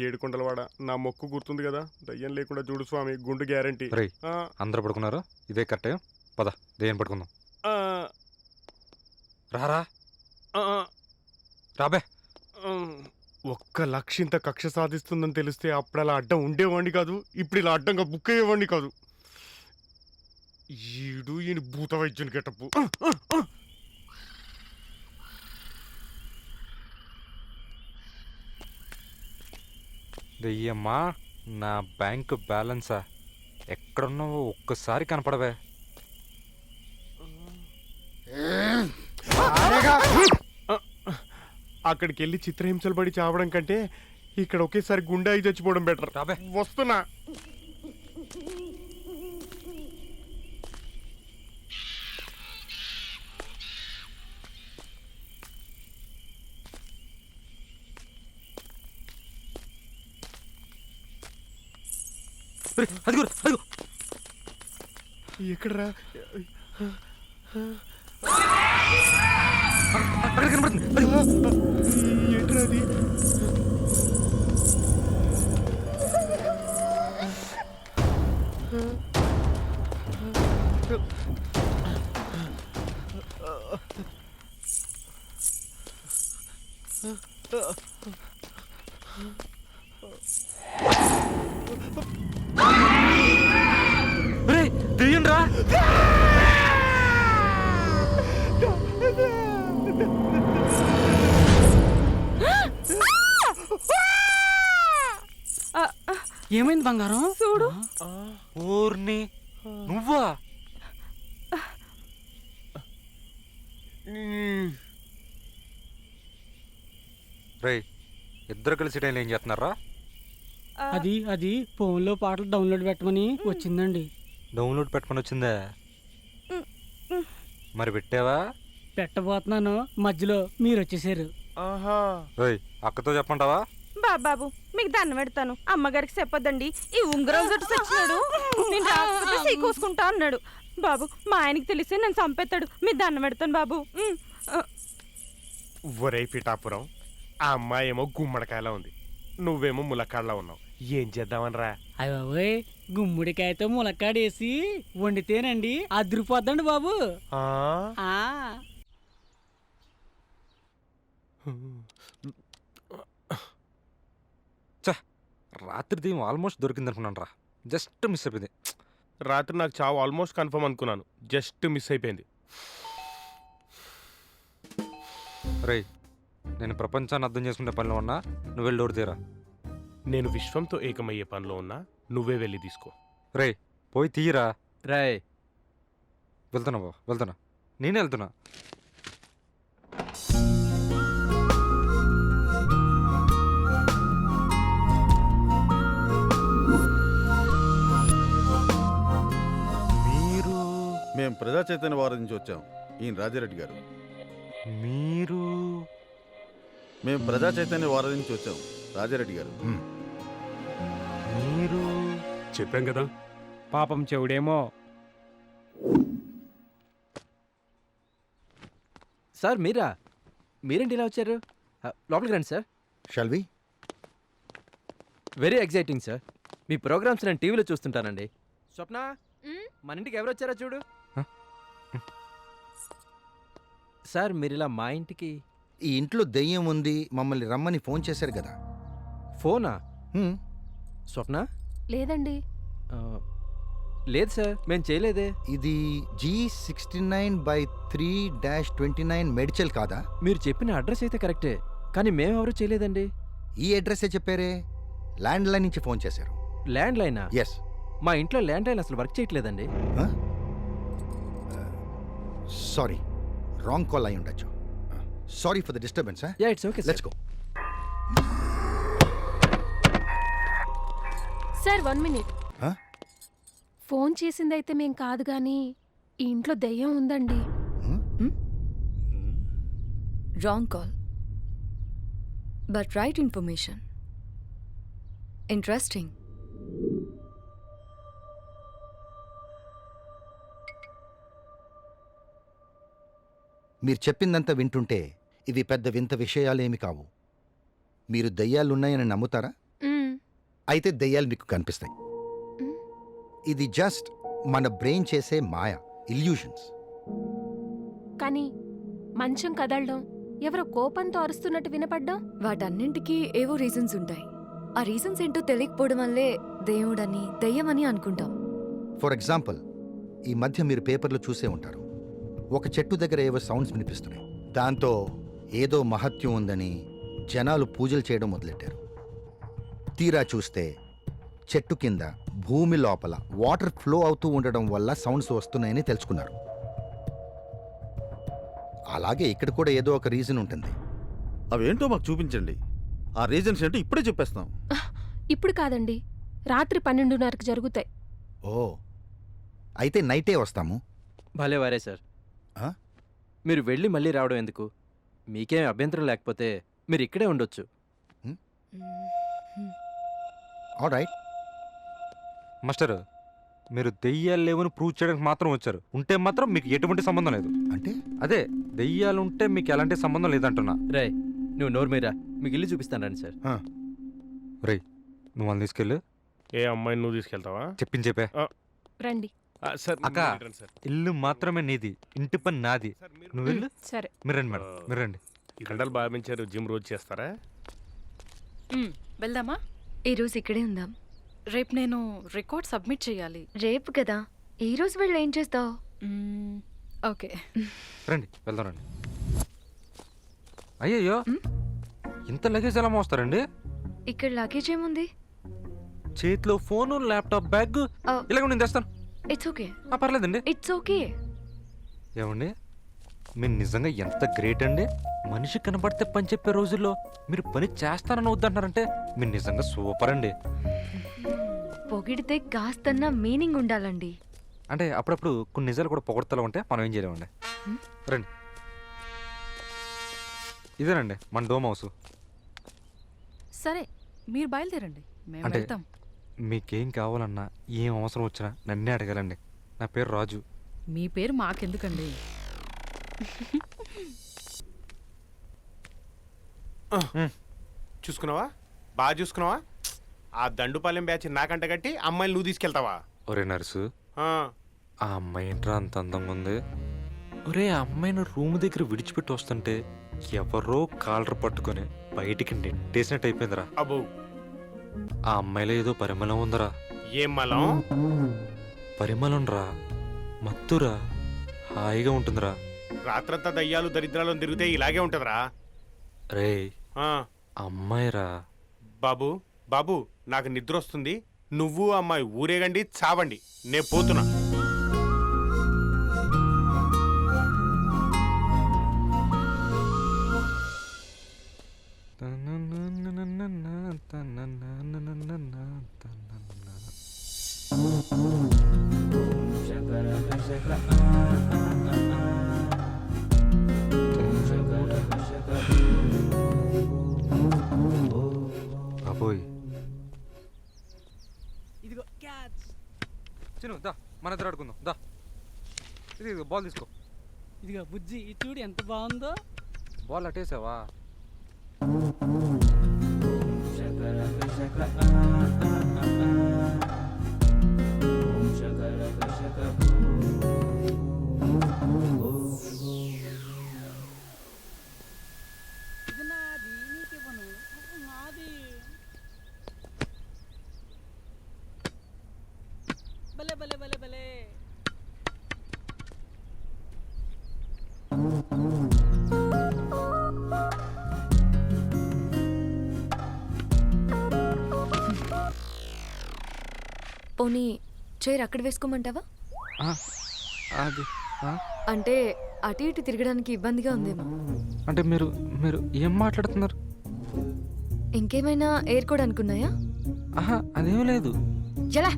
ఏడుకొండలవాడ, నా మొక్కు గుర్తుంది కదా, దయ్యం లేకుండా చూడు స్వామి, గుండు గ్యారంటీ. రేయ్ అందరూ పడుకున్నారు, ఇదే కరెక్ట్. పద దయ్యం పడుకుందాం. రారా రాబే. ఒక్క లక్షింత కక్ష సాధిస్తుందని తెలిస్తే అప్పుడు అలా అడ్డం ఉండేవాడిని కాదు, ఇప్పుడు ఇలా అడ్డంగా బుక్ అయ్యేవాడిని కాదు. ఈయన భూత వైద్యుని గెటప్పు. దయ్యమ్మా, నా బ్యాంక్ బ్యాలెన్సా? ఎక్కడున్నావో ఒక్కసారి కనపడవే. అక్కడికి వెళ్ళి చిత్రహింసలు పడి చావడం కంటే ఇక్కడ ఒకేసారి గుండె అయి చచ్చిపోవడం బెటర్. వస్తున్నా. ఎక్కడరా? ఏంట్రా అది? దెయ్యంరా! ఏమైంది బంగారం? చూడు. ఊర్ని నువ్వా? రేయ్ ఇద్దరు కలిసి టైం ఏం చేస్తున్నారా? అది ఫోన్లో పాటలు డౌన్లోడ్ పెట్టమని వచ్చిందండి. డౌన్లోడ్ పెట్టుకొని వచ్చిందా? మరి పెట్టావా? పెట్టబోతున్నాను, మధ్యలో మీరు వచ్చేసారు. రేయ్ అక్కతో చెప్పంటావా? బాబాబు మీకు దండం పెడతాను, అమ్మగారికి చెప్పొద్దండి. ఈ ఉంగరం జట్టు సచ్చినాడు, నేను రాకపోతే సీ కోసుకుంటా అన్నాడు. బాబు మా ఆయనకి తెలిస్తే నేను చంపేస్తాడు, మీరు దండం పెడతాను బాబు. ఒరే పిఠాపురం, ఆ అమ్మాయి ఏమో గుమ్మడికాయలా ఉంది, నువ్వేమో ములక్కాడలా ఉన్నావు. ఏం చేద్దామనరా? అయ్యో, గుమ్ముడికాయతో ములక్కాడేసి వండితేనండి అదిరిపోద్దండి బాబు. రాత్రి దీం ఆల్మోస్ట్ దొరికింది అనుకున్నాను రా, జస్ట్ మిస్ అయిపోయింది. రాత్రి నాకు చావు ఆల్మోస్ట్ కన్ఫర్మ్ అనుకున్నాను, జస్ట్ మిస్ అయిపోయింది. రేయ్, నేను ప్రపంచాన్ని అర్థం చేసుకునే పనిలో ఉన్నా, నువ్వు వెళ్ళి డోర్ తీరా. నేను విశ్వంతో ఏకమయ్యే పనిలో ఉన్నా, నువ్వే వెళ్ళి తీసుకో. రేయ్, పోయి తీరా. రాయ్, వెళ్తున్నా బావ, వెళ్తున్నా, నేనే వెళ్తున్నా. మీరు మేము ప్రజా చైతన్య వారం నుంచి వచ్చాం. ఈయన రాజారెడ్డి గారు. మీరు మేము ప్రజా చైతన్య వారం నుంచి వచ్చాం. రాజారెడ్డి గారు. మీరు చెప్పాం కదా. పాపం చెవుడేమో. సార్ మీరా? మీరేంటి ఇలా వచ్చారు? లోపలికి రండి సార్. షల్వి, వెరీ ఎగ్జైటింగ్ సార్. మీ ప్రోగ్రామ్స్ నేను టీవీలో చూస్తుంటానండి. స్వప్న, మన ఇంటికి ఎవరు వచ్చారో చూడు. సార్ మీరు ఇలా మా ఇంటికి? ఈ ఇంట్లో దెయ్యం ఉంది, మమ్మల్ని రమ్మని ఫోన్ చేశారు కదా. ఫోనా? హ్మ్. స్వప్న? లేదండి. ఆ, లేదు సార్, మేము చేయలేదే. ఇది G69/3-29 మెడిచల్ కాదా? మీరు చెప్పిన అడ్రస్ అయితే కరెక్టే, కానీ మేమెవరూ చేయలేదండి. ఈ అడ్రస్సే చెప్పారే. ల్యాండ్ లైన్ నుంచి ఫోన్ చేశారు. ల్యాండ్ లైనా? ఎస్. మా ఇంట్లో ల్యాండ్ లైన్ అసలు వర్క్ చేయట్లేదండి. సారీ, రాంగ్ కాల్ అయి ఉండొచ్చు. Sorry for the disturbance. Yeah, it's okay. Let's go. Sir 1 minute. Phone చేసిందైతే మేం కాదు గాని ఈ ఇంట్లో దెయ్యం ఉందండి. Wrong call but right information. Interesting. మీరు చెప్పిందంతా వింటుంటే ఇవి పెద్ద వింత విషయాలేమి కావు. మీరు దెయ్యాలున్నాయని నమ్ముతారా? అయితే దెయ్యాలు మీకు కనిపిస్తాయి. ఇది జస్ట్ మన బ్రెయిన్ చేసే మాయ, ఇల్యూషన్స్. కానీ మంచం కదలడం, ఎవరో కోపంతో అరుస్తున్నట్టు వినపడ్డం, వాటన్నింటికీ ఏవో రీజన్స్ ఉంటాయి. ఆ రీజన్స్ ఏంటో తెలియకపోవడం వల్లే దేవుడని దెయ్యమని అనుకుంటాం. ఫర్ ఎగ్జాంపుల్, ఈ మధ్య మీరు పేపర్లో చూసే ఉంటారు, ఒక చెట్టు దగ్గర ఏవో సౌండ్స్ వినిపిస్తున్నాయి. దాంతో ఏదో మహత్యం ఉందని జనాలు పూజలు చేయడం మొదలెట్టారు. తీరా చూస్తే చెట్టు కింద, భూమి లోపల వాటర్ ఫ్లో అవుతూ ఉండడం వల్ల సౌండ్స్ వస్తున్నాయని తెలుసుకున్నారు. అలాగే ఇక్కడ కూడా ఏదో ఒక రీజన్ ఉంటుంది. అవేంటో మాకు చూపించండి. ఆ రీజన్స్ ఏంటో ఇప్పుడే చెప్పేస్తాం. ఇప్పుడు కాదండి, రాత్రి 12:30కి జరుగుతాయి. ఓ, అయితే నైటే వస్తాము. భలే వారే సార్. మీరు వెళ్ళి మళ్ళీ రావడం ఎందుకు? మీకేం అభ్యంతరం లేకపోతే మీరు ఇక్కడే ఉండొచ్చు. ఆల్రైట్. మాస్టర్, మీరు దెయ్యాలు లేవని ప్రూవ్ చేయడానికి మాత్రం వచ్చారు. ఉంటే మాత్రం మీకు ఎటువంటి సంబంధం లేదు. అంటే అదే, దెయ్యాలు ఉంటే మీకు ఎలాంటి సంబంధం లేదంటున్నా. రేయ్, నువ్వు నోరు మీరా, మీకు ఇల్లు చూపిస్తాను రండి సార్. రేయ్, నువ్వు వాళ్ళని తీసుకెళ్ళు. ఏ అమ్మాయిని నువ్వు తీసుకెళ్తావా? చెప్పే రండి. సార్ అక్క, ఇల్లు మాత్రమే నీది, ఇంటి పని నాది. నువ్వు వెళ్ళు. సరే, మీరు రండి మేడం, మీరు రండి. కండలు బాగా పెంచారు, జిమ్ రోజు చేస్తారా? వెళ్దామా? ఈరోజు ఇక్కడే ఉందాం. రేపు నేను రికార్డ్ సబ్మిట్ చేయాలి. రేపు కదా, ఈ రోజు వెళ్ళి ఏం చేస్తావు? ఓకే, రండి, వెళ్దాం రండి. అయ్యయ్యో, ఇంత లగేజ్ ఎలా మోస్తారండి? ఇక్కడ లగేజ్ ఏముంది? చేతిలో ఫోను, ల్యాప్టాప్, బ్యాగ్. ఇలాగ నేను తెస్తాను. It's okay. పర్లేదండి. It's okay. ఏమండి, మీరు నిజంగా ఎంత గ్రేట్ అండి. మనిషి కనబడితే పని చెప్పే రోజుల్లో మీరు పని చేస్తానని వద్దంటున్నారంటే మీరు నిజంగా సూపర్ అండి. పొగిడితే కాస్తన్న మీనింగ్ ఉండాలండి. అంటే అప్పుడప్పుడు కొన్ని నిజాలు కూడా పొగడతలో ఉంటే మనం ఏం చేయలేమండి. రండి, ఇదేనండి మన డోమ్ హౌస్. సరే, మీరు బయలుదేరండి, అంటే మీకేం కావాలన్నా, ఏం అవసరం వచ్చినా నన్నే అడగాలండి. నా పేరు రాజు. మీ పేరు మాకెందుకండి? చూసుకున్నావా? బాగా చూసుకున్నావా? ఆ దండుపాలెం బ్యాచ్ నాకంట కట్టి అమ్మాయిని నువ్వు తీసుకెళ్తావా? ఒరే నర్సు, ఆ అమ్మాయి ఏంట్రా అంత అందంగా ఉంది? ఒరే, ఆ అమ్మాయిని రూమ్ దగ్గర విడిచిపెట్టి వస్తుంటే ఎవరో కాలర్ పట్టుకొని బయటికి నెట్టేసినట్టు అయిపోయిందిరా. అబ్బో, ఆ అమ్మాయిలో ఏదో పరిమళం ఉందరా. ఏం మలం? పరిమళం రా, మత్తురా, హాయిగా ఉంటుందిరా. రాత్రంతా దయ్యాలు దరిద్రాలను తిరిగితే ఇలాగే ఉంటదిరా. రే ఆ, అమ్మాయిరా. బాబు బాబు నాకు నిద్ర వస్తుంది, నువ్వు అమ్మాయి ఊరేగండి చావండి, నే పోతున్నా. బాబోయ్, ఇదిగో క్యాచ్. చిను దా, మన ఇద్దరు ఆడుకుందాం దా. ఇది బాల్ తీసుకో. ఇదిగో బుజ్జి, ఇది చూడు ఎంత బాగుందో. బాల్ అట్టేసావా? ఇది నాది, నీకివ్వను. నాది. భలే భలే భలే భలే. పోనీ చైర్ అక్కడ వేసుకోమంటావా? అది అంటే అటు ఇటు తిరగడానికి ఇబ్బందిగా ఉందేమో. అంటే మీరు మీరు ఏం మాట్లాడుతున్నారు? ఇంకేమైనా ఏరుకోవడానికి ఉన్నాయా? ఆహా, అదేం లేదు. ఎలా?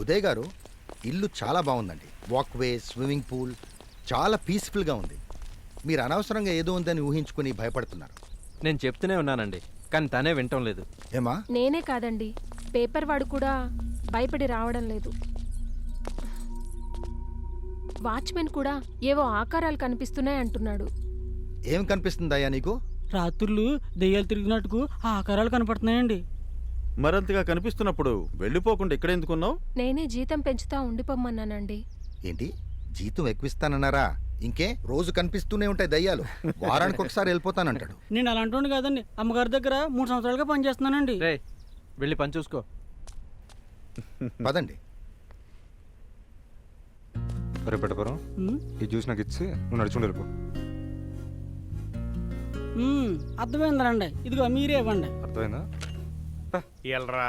ఉదయ్ గారు, ఇల్లు చాలా బాగుందండి. వాక్వే, స్విమ్మింగ్ పూల్, చాలా పీస్ఫుల్గా ఉంది. మీరు అనవసరంగా ఏదో ఉందని ఊహించుకుని భయపడుతున్నారు. నేను చెప్తూనే ఉన్నానండి, కానీ తనే వింటం లేదు. ఏమా? నేనే కాదండి, పేపర్ వాడు కూడా భయపడి రావడం లేదు. వాచ్మెన్ కూడా ఏవో ఆకారాలు కనిపిస్తున్నాయి అంటున్నాడు. ఏం కనిపిస్తుందయ్యా నీకు? రాత్రులు దెయ్యాలు తిరిగినట్టుకు ఆ ఆకారాలు కనపడుతున్నాయండి. మరంతగా కనిపిస్తున్నప్పుడు వెళ్ళిపోకుండా ఇక్కడ ఎందుకున్నావు? నేనే జీతం పెంచుతా ఉండిపోమ్మన్నానండి. ఏంటి, జీతం ఎక్కువిస్తానన్నారా? ఇంకే, రోజు కనిపిస్తూనే ఉంటాయి దయ్యాలు. వారానికి ఒకసారి వెళ్ళిపోతానంటాడు. నేను అలాంటి కాదండి, అమ్మగారి దగ్గర 3 సంవత్సరాలుగా పనిచేస్తున్నానండి. రే, వెళ్ళి పని చూసుకో. పదండి. అరే పెట్టపరం, ఈ జ్యూస్ నాకు ఇచ్చి నువ్వు నడుచుకుంటూ వెళ్ళిపో. అర్థమైందండి, ఇదిగో మీరే ఇవ్వండి. అర్థమైందా? ఎల్రా.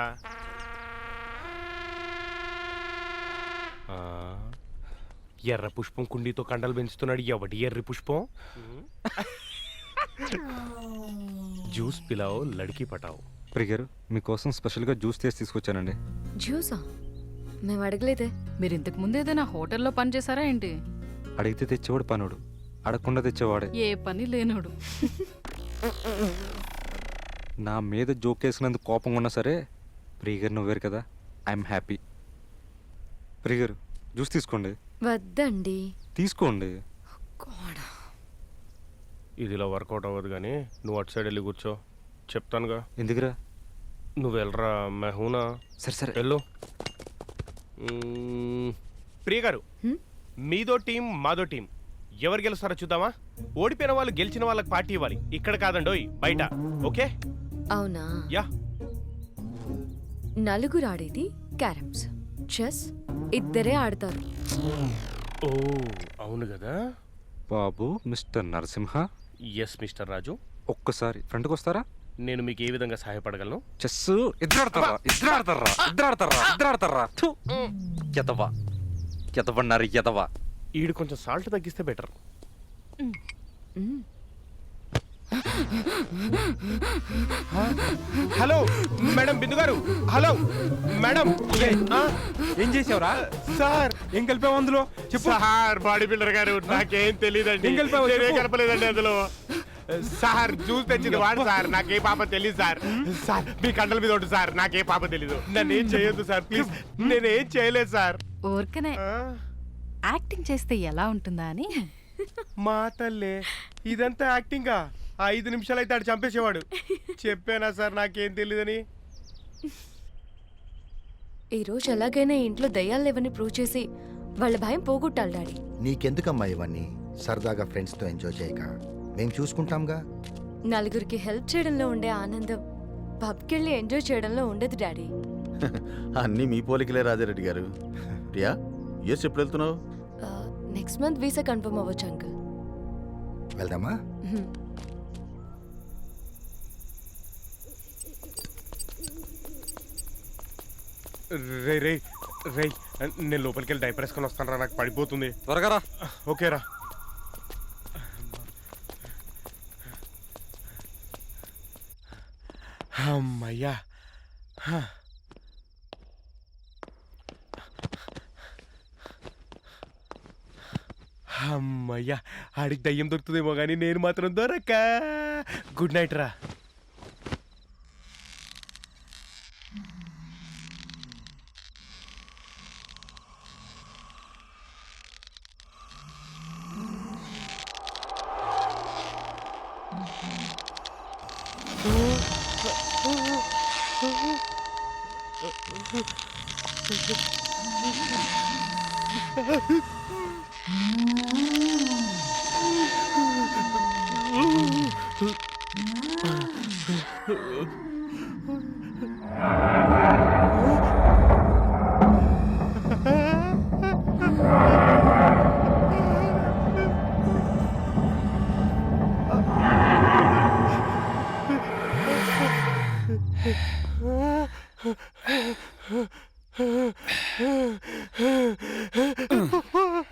ఎర్ర పుష్పం కుండీతో కండలు పెంచుతున్నాడు. ఎవడి ఎర్రి పుష్పం? Juice pilau, లడికి పటావు. ప్రిగారు, మీకోసం స్పెషల్గా జ్యూస్ చేసి తీసుకొచ్చానండి. జ్యూసా? మేము అడగలేదే. మీరు ఇంతకు ముందు ఏదైనా హోటల్లో పని చేశారా ఏంటి? అడిగితే తెచ్చేవాడు పనుడు, అడగకుండా తెచ్చేవాడే. ఏ పని లేనోడు. నా మీద జోక్ వేసినందుకు కోపంగా ఉన్నా సరే, ప్రిగారు నవ్వారు కదా, ఐఎమ్ హ్యాపీ. ప్రిగారు, జ్యూస్ తీసుకోండి. వద్దండి. తీసుకోండి. ఇది ఇలా వర్కౌట్ అవ్వదు కానీ నువ్వు అటు సైడ్ వెళ్ళి కూర్చో, చెప్తానుగా. ఎందుకురా? నువ్వు వెళ్ళరా, మెహూనా. సరే సరే వెళ్ళు. ప్రియ గారు, మీదో టీం మాదో టీం, ఎవరు గెలుస్తారో చూద్దామా? ఓడిపోయిన వాళ్ళు గెలిచిన వాళ్ళకి పార్టీ ఇవ్వాలి. ఇక్కడ కాదండోయ్, బయట. ఓకే? అవునా? యా. నలుగురు ఆడేది క్యారమ్స్, చెస్ ఇద్దరే ఆడతారు. ఓ అవును కదా బాబు. మిస్టర్ నరసింహ. ఎస్ మిస్టర్ రాజు. ఒక్కసారి ఫ్రంట్కి వస్తారా? నేను మీకు ఏ విధంగా సహాయపడగలను? చెస్ ఇద్దరు ఆడతారా? ఎదవన్నారు ఎదవా. ఈడు కొంచెం సాల్ట్ తగ్గిస్తే బెటర్. హలో మేడం, బిందు గారు. Hello madam. ఏం చేసావురా? సార్, ఏం కలిపావు అందులో? చెప్పు సార్. బాడీ బిల్డర్ గారు, నాకేం తెలియదండి. ఏం కలిపావు? నేనే చెప్పు. కలపలేదండి అందులో. సార్, జ్యూస్ తెచ్చింది వాడు సార్, నాకే పాప తెలియదు సార్. సార్, మీ కండల మీద ఉంటుంది సార్, నాకే పాప తెలీదు. నన్ను ఏం చేయొద్దు సార్, ప్లీజ్. నేనేం చేయలేదు సార్. ఊరికనే యాక్టింగ్ చేస్తే ఎలా ఉంటుందా అని. మా తల్లే, ఇదంతా యాక్టింగా? 5 నిమిషాలు అయితే ఆడు చంపేసేవాడు. చెప్పానా సార్ నాకేం తెలియదని? ఈ రోజు ఎలాగైనా ఇంట్లో దయ్యాలు లేవని ప్రూవ్ చేసి వాళ్ళ భయం పోగొట్టాలి డాడీ. నీకెందుకమ్మా ఇవన్నీ? సరదాగా ఫ్రెండ్స్తో ఎంజాయ్ చేయక మేము చూసుకుంటాంగా. నలుగురికి హెల్ప్ చేయడంలో ఉండే ఆనందం పబ్కెళ్ళి ఎంజాయ్ చేయడంలో ఉండదు డాడీ. అన్నీ మీ పోలికలే రాజారెడ్డి గారు. ప్రియా, యూఎస్ ఎప్పుడు వెళ్తున్నావు? నెక్స్ట్ మంత్ వీసా కన్ఫర్మ్ అవ్వచ్చు అంకుల్. వెళ్దామా? రే రే రే నేను లోపలికి వెళ్ళి డైపర్ వేసుకొని వస్తాను రా, నాకు పడిపోతుంది. త్వరగా రా. ఓకేరా. అమ్మయ్యా. అమ్మయ్యా, ఆడికి దయ్యం దొరుకుతుందేమో కానీ నేను మాత్రం దొరక్క. గుడ్ నైట్ రా.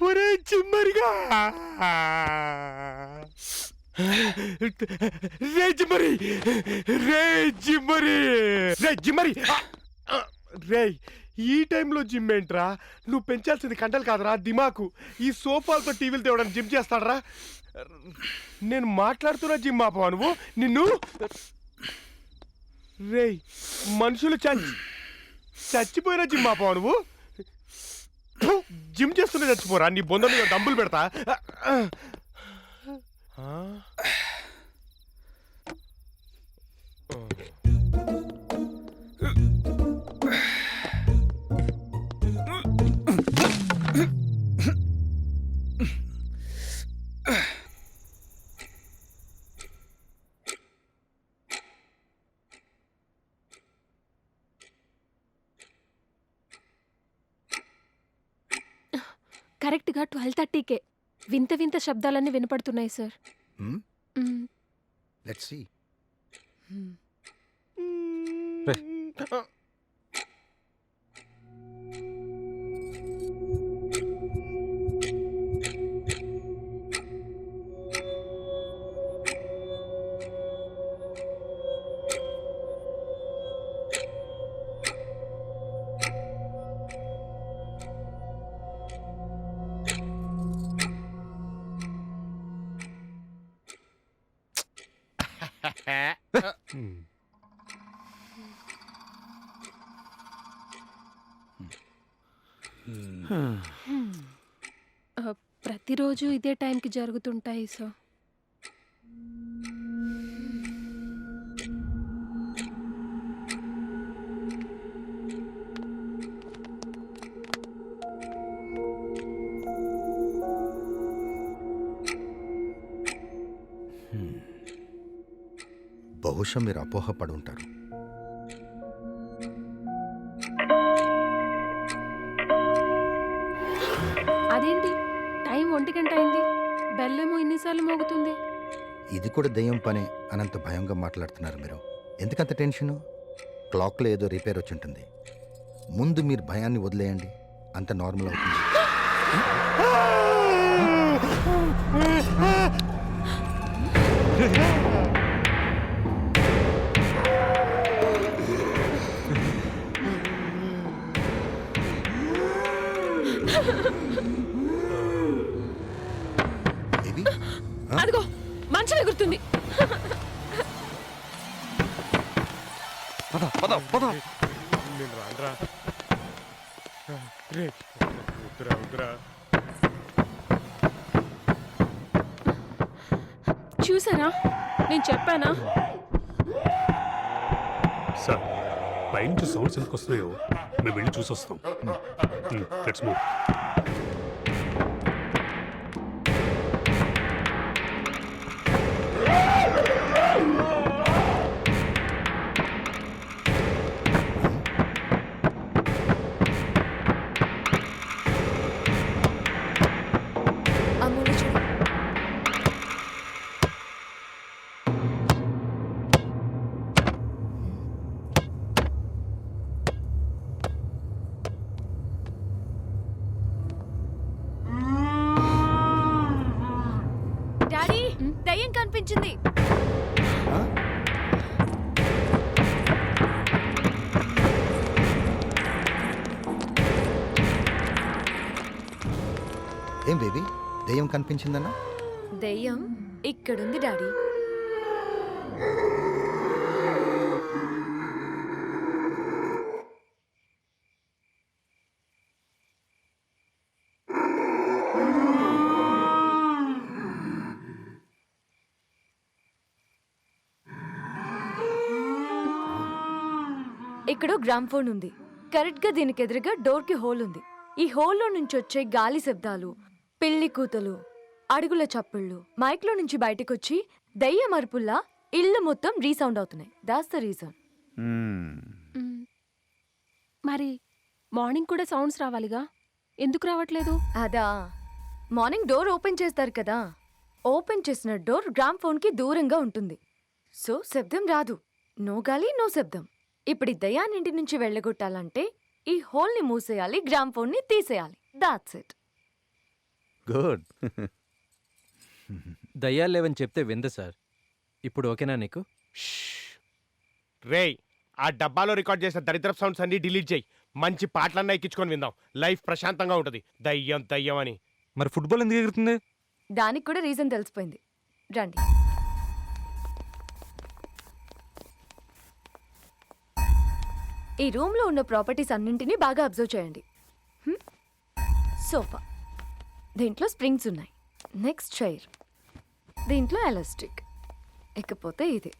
ఒరే చిమ్మరిగా, రే జిమ్మరి, రే జిమ్మరి, రే జిమ్మరి. రే ఈ టైంలో జిమ్ ఏంట్రా? నువ్వు పెంచాల్సింది కండలు కాదురా, దిమాకు. ఈ సోఫాలతో టీవీలు తేవడానికి జిమ్ చేస్తాడరా? నేను మాట్లాడుతున్నా జిమ్ ఆపవా నువ్వు? నిన్ను రే మనుషులు చచ్చిపోయినా జిమ్ ఆపవా నువ్వు? జిమ్ చేస్తూనే చచ్చిపోరా, నీ బొంద మీద డంబులు పెడతా. కరెక్ట్గా 12:30కే వింత వింత శబ్దాలన్నీ వినపడుతున్నాయి సార్. Let's see. ప్రతిరోజు ఇదే టైంకి జరుగుతుంటాయి సార్. బహుశా మీరు అపోహపడి ఉంటారు. అదేంటి టైం 1 గంట అయింది, బెల్లేమో ఇన్నిసార్లు మోగుతుంది. ఇది కూడా దెయ్యం పనే అనంత భయంగా మాట్లాడుతున్నారు మీరు. ఎందుకంత టెన్షను? క్లాక్లో ఏదో రిపేర్ వచ్చి ఉంటుంది. ముందు మీరు భయాన్ని వదిలేయండి, అంత నార్మల్ అవుతుంది. అదిగో మంచం ఎగురుతుంది. నేను రానురా. రే వద్దురా వద్దురా. చూసారా, నేను చెప్పానా? సార్ పైనుంచి సౌండ్స్ ఎందుకు వస్తున్నాయో మేము వెళ్ళి చూసి వస్తాం. Let's move. కనిపించింది. ఏం బేబీ, దెయ్యం కనిపించిందన్నా? దెయ్యం ఇక్కడుంది డాడీ. ఇక్కడ గ్రామ్ ఫోన్ ఉంది. కరెక్ట్ గా దీనికి ఎదురుగా డోర్ కి హోల్ ఉంది. ఈ హోల్లో నుంచి వచ్చే గాలి శబ్దాలు, పిల్లి కూతలు, అడుగుల చప్పుళ్ళు మైక్ లో నుంచి బయటకొచ్చి దయ్యం అరుపుల్లా ఇల్లు మొత్తం రీసౌండ్ అవుతున్నాయి. That's the reason. మరి మార్నింగ్ కూడా సౌండ్స్ రావాలిగా, ఎందుకు రావట్లేదు? అదా, మార్నింగ్ డోర్ ఓపెన్ చేస్తారు కదా, ఓపెన్ చేసిన డోర్ గ్రామ్ ఫోన్ కి దూరంగా ఉంటుంది. సో శబ్దం రాదు. నో గాలి, నో శబ్దం. ఇప్పుడు ఈ దయ్యాన్నింటి నుంచి వెళ్ళగొట్టాలంటే ఈ హోల్ ని మూసేయాలి, గ్రామ్ ఫోన్ ని తీసేయాలి. That's it. గుడ్. దయ్యాలు లేవని చెప్తే విందు సార్. ఇప్పుడు ఓకేనా నీకు? రేయ్, ఆ డబ్బాలో రికార్డ్ చేసిన దరిద్రపు సౌండ్స్ అన్ని డిలీట్ చేయి. మంచి పాటలన్నా ఎక్కించుకొని విందాం. లైఫ్ ప్రశాంతంగా ఉంటుంది. దయ్యం దయ్యం అని. మరి ఫుట్బాల్ ఎందుకు ఎగురుతుంది? దానికి కూడా రీజన్ తెలిసిపోయింది. రండి. ఈ రూమ్ లో ఉన్న ప్రాపర్టీస్ అన్నింటినీ బాగా అబ్జర్వ్ చేయండి. సోఫా, దీంట్లో స్ప్రింగ్స్ ఉన్నాయి. నెక్స్ట్ చైర్, దీంట్లో ఎలాస్టిక్. ఇకపోతే ఇది,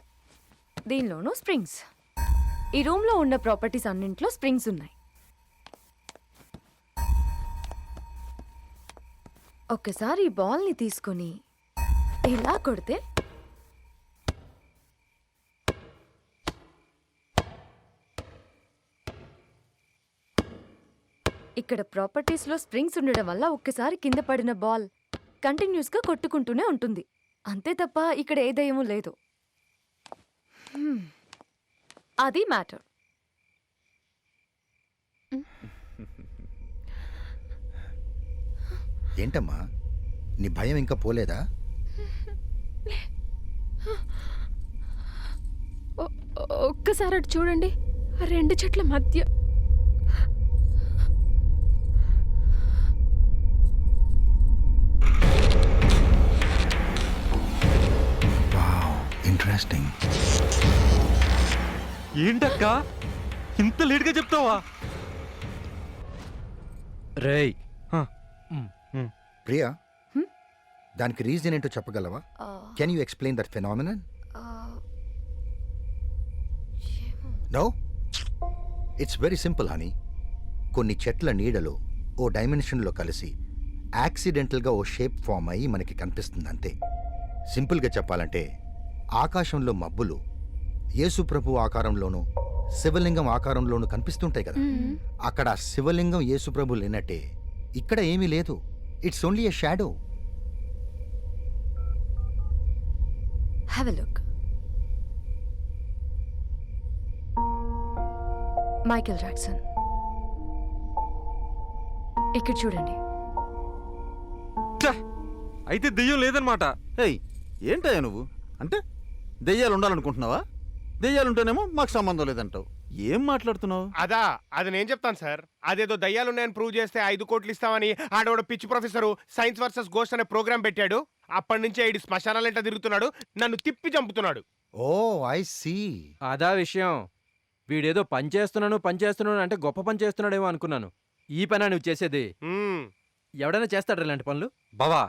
దీనిలోనూ స్ప్రింగ్స్. ఈ రూమ్ లో ఉన్న ప్రాపర్టీస్ అన్నింట్లో స్ప్రింగ్స్ ఉన్నాయి. ఒక్కసారి ఈ బాల్ని తీసుకొని ఇలా కొడితే ఇక్కడ ప్రాపర్టీస్లో స్ప్రింగ్స్ ఉండడం వల్ల ఒక్కసారి కింద పడిన బాల్ కంటిన్యూస్గా కొట్టుకుంటూనే ఉంటుంది. అంతే తప్ప ఇక్కడ ఏ దయ్యమూ లేదు. అది మ్యాటర్. ఏంటమ్మా, నీ భయం ఇంకా పోలేదా? ఒక్కసారి అటు చూడండి, ఆ రెండు చెట్ల మధ్య. ఇంట్రెస్టింగ్. ఏంటక్క ఇంత లేట్గా చెప్తావా? రేయ్, ప్రియా, దానికి రీజన్ ఏంటో చెప్పగలవా? Can you explain that phenomenon? No, it's very simple honey. కొన్ని చెట్ల నీడలో ఓ డైమెన్షన్లో కలిసి యాక్సిడెంటల్గా ఓ షేప్ ఫామ్ అయ్యి మనకి కనిపిస్తుంది అంతే. సింపుల్గా చెప్పాలంటే ఆకాశంలో మబ్బులు యేసుప్రభు ఆకారంలోనూ శివలింగం ఆకారంలోనూ కనిపిస్తుంటాయి కదా. అక్కడ శివలింగం యేసుప్రభు లేనట్టే ఇక్కడ ఏమీ లేదు. It's only a shadow. Have a look. Michael Jackson. ఇక్కడ చూడండి. అయితే దెయ్యం లేదనమాట. ఏయ్, ఏంటయ్యా నువ్వు? అంటే దెయ్యాలు ఉండాలనుకుంటున్నావా? దెయ్యాలుంటేనేమో మాకు సంబంధం లేదంటావు. ఏం మాట్లాడుతున్నావు? అదా, అది నేను చెప్తాను సార్. అదేదో దయ్యాలున్నాయని ప్రూవ్ చేస్తే 5 కోట్లు ఇస్తామని ఆడోడ పిచ్చి ప్రొఫెసరు సైన్స్ వర్సెస్ గోస్ట్ అనే ప్రోగ్రామ్ పెట్టాడు. అప్పటి నుంచే ఐడి శ్మశానాలంట తిరుగుతున్నాడు, నన్ను తిప్పి చంపుతున్నాడు. ఓ, ఐ సీ. అదా విషయం. వీడేదో పని చేస్తున్నాను అంటే గొప్ప పని చేస్తున్నాడేమో అనుకున్నాను. ఈ పని నువ్వు చేసేది? ఎవడైనా చేస్తాడు ఇలాంటి పనులు? బావా,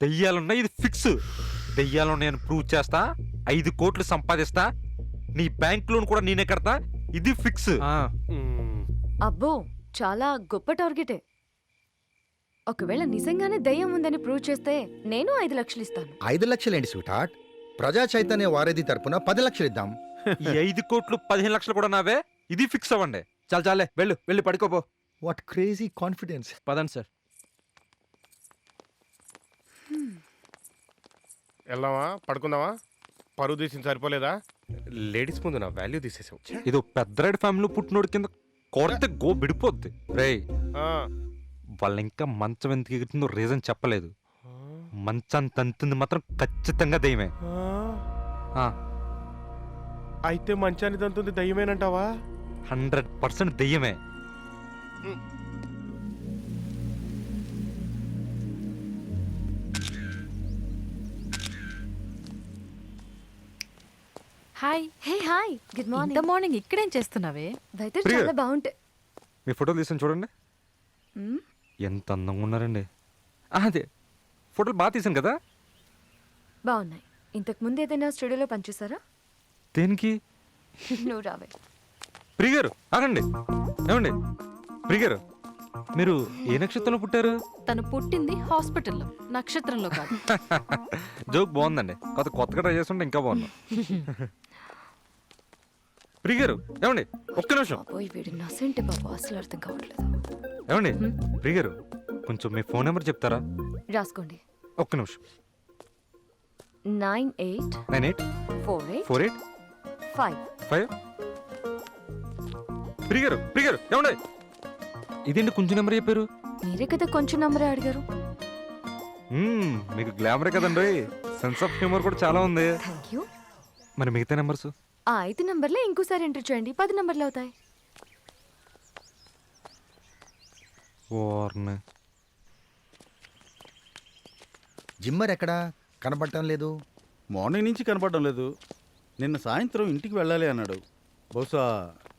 దెయ్యాలున్నాయి, ఇది ఫిక్స్. దెయ్యాలున్నాయని ప్రూవ్ చేస్తా, 5 కోట్లు సంపాదిస్తా, నీ బ్యాంక్ లోన్ కూడా నేనే కడతా, ఇది ఫిక్స్. అబ్బో, చాలా గొప్ప టార్గెటే. ఒకవేళ నిజంగానే దయ్యం ఉందని ప్రూవ్ చేస్తే నేను 5 లక్షలు ఇస్తాను. 5 లక్షలేంటి స్వీట్ హార్ట్? ప్రజా చైతన్య వారధి తరపున 10 లక్షలు ఇద్దాం. ఈ 5 కోట్లు 15 లక్షలు కూడా నావే, ఇది ఫిక్స్ అవ్వండి. చాలే, వెళ్ళి పడుకోపో. What crazy confidence. పదండి సార్. వెళ్దామా, పడుకుందామా? పరువు తీసింది సరిపోలేదా? లేడీస్ ముందు నా వాల్యూ తీసేసావు. ఇదో పెద్దరాడి ఫ్యామిలీ పుట్టినోడి కింద కొడితే గో బిడిపోద్ది. రేయ్, వాళ్ళ ఇంకా మంచం ఎందుకు ఎగురుతుందో రీజన్ చెప్పలేదు. మంచాన్ని తంతుంది మాత్రం ఖచ్చితంగా దయ్యమే. ఆ, అయితే మంచాన్ని తంతుంది దయ్యమేనంటావా? 100% దయ్యమే. Hi. Hey hi, good morning. Morning ఇక్కడేం చేస్తున్నావే? వెదర్ ప్రియా. చాలా బాగుంటాయి. మీ ఫోటోలు తీసాను చూడండి, ఎంత అందంగా ఉన్నారండి. అదే ఫోటోలు బాగా తీసాను కదా. బాగున్నాయి. ఇంతకు ముందు ఏదైనా స్టూడియోలో పనిచేసారా? దేనికి? నువ్వు రావే. ప్రియగారు ఆగండి. ఏమండి ప్రియగారు, మీరు ఏ నక్షత్రంలో పుట్టారు? తను పుట్టింది హాస్పిటల్లో, నక్షత్రంలో కాదు. జోక్ బాగుందండి, కొత్తగా ట్రై చేస్తుంటే ఇంకా బాగుంది. ప్రియగారు ఏమండి ఒక్క నిమిషం. బాబోయ్, వీడు నసేంటి బాబు, అసలు అర్థం కావట్లేదు. ఏమండి ప్రియగారు, కొంచెం మీ ఫోన్ నెంబర్ చెప్తారా? రాసుకోండి. ఒక్క నిమిషం. 98484855. ప్రియగారు ప్రియగారు ఏమండి, ఇదేంటి కొంచెం నెంబర్ చెప్పారు? మీరే కదా కొంచెం నంబరే అడిగారు. మీకు గ్లామరే కదండి, సెన్స్ ఆఫ్ హ్యూమర్ కూడా చాలా ఉంది. Thank you. మరి మిగతా నెంబర్స్? ఆ 5 నంబర్లే ఇంకోసారి ఎంటర్ చేయండి, 10 నంబర్లు అవుతాయి. ఓర్నే. జిమ్మర్ ఎక్కడా కనబడటం లేదు. మార్నింగ్ నుంచి కనపడడం లేదు. నిన్న సాయంత్రం ఇంటికి వెళ్ళాలి అన్నాడు. బహుశా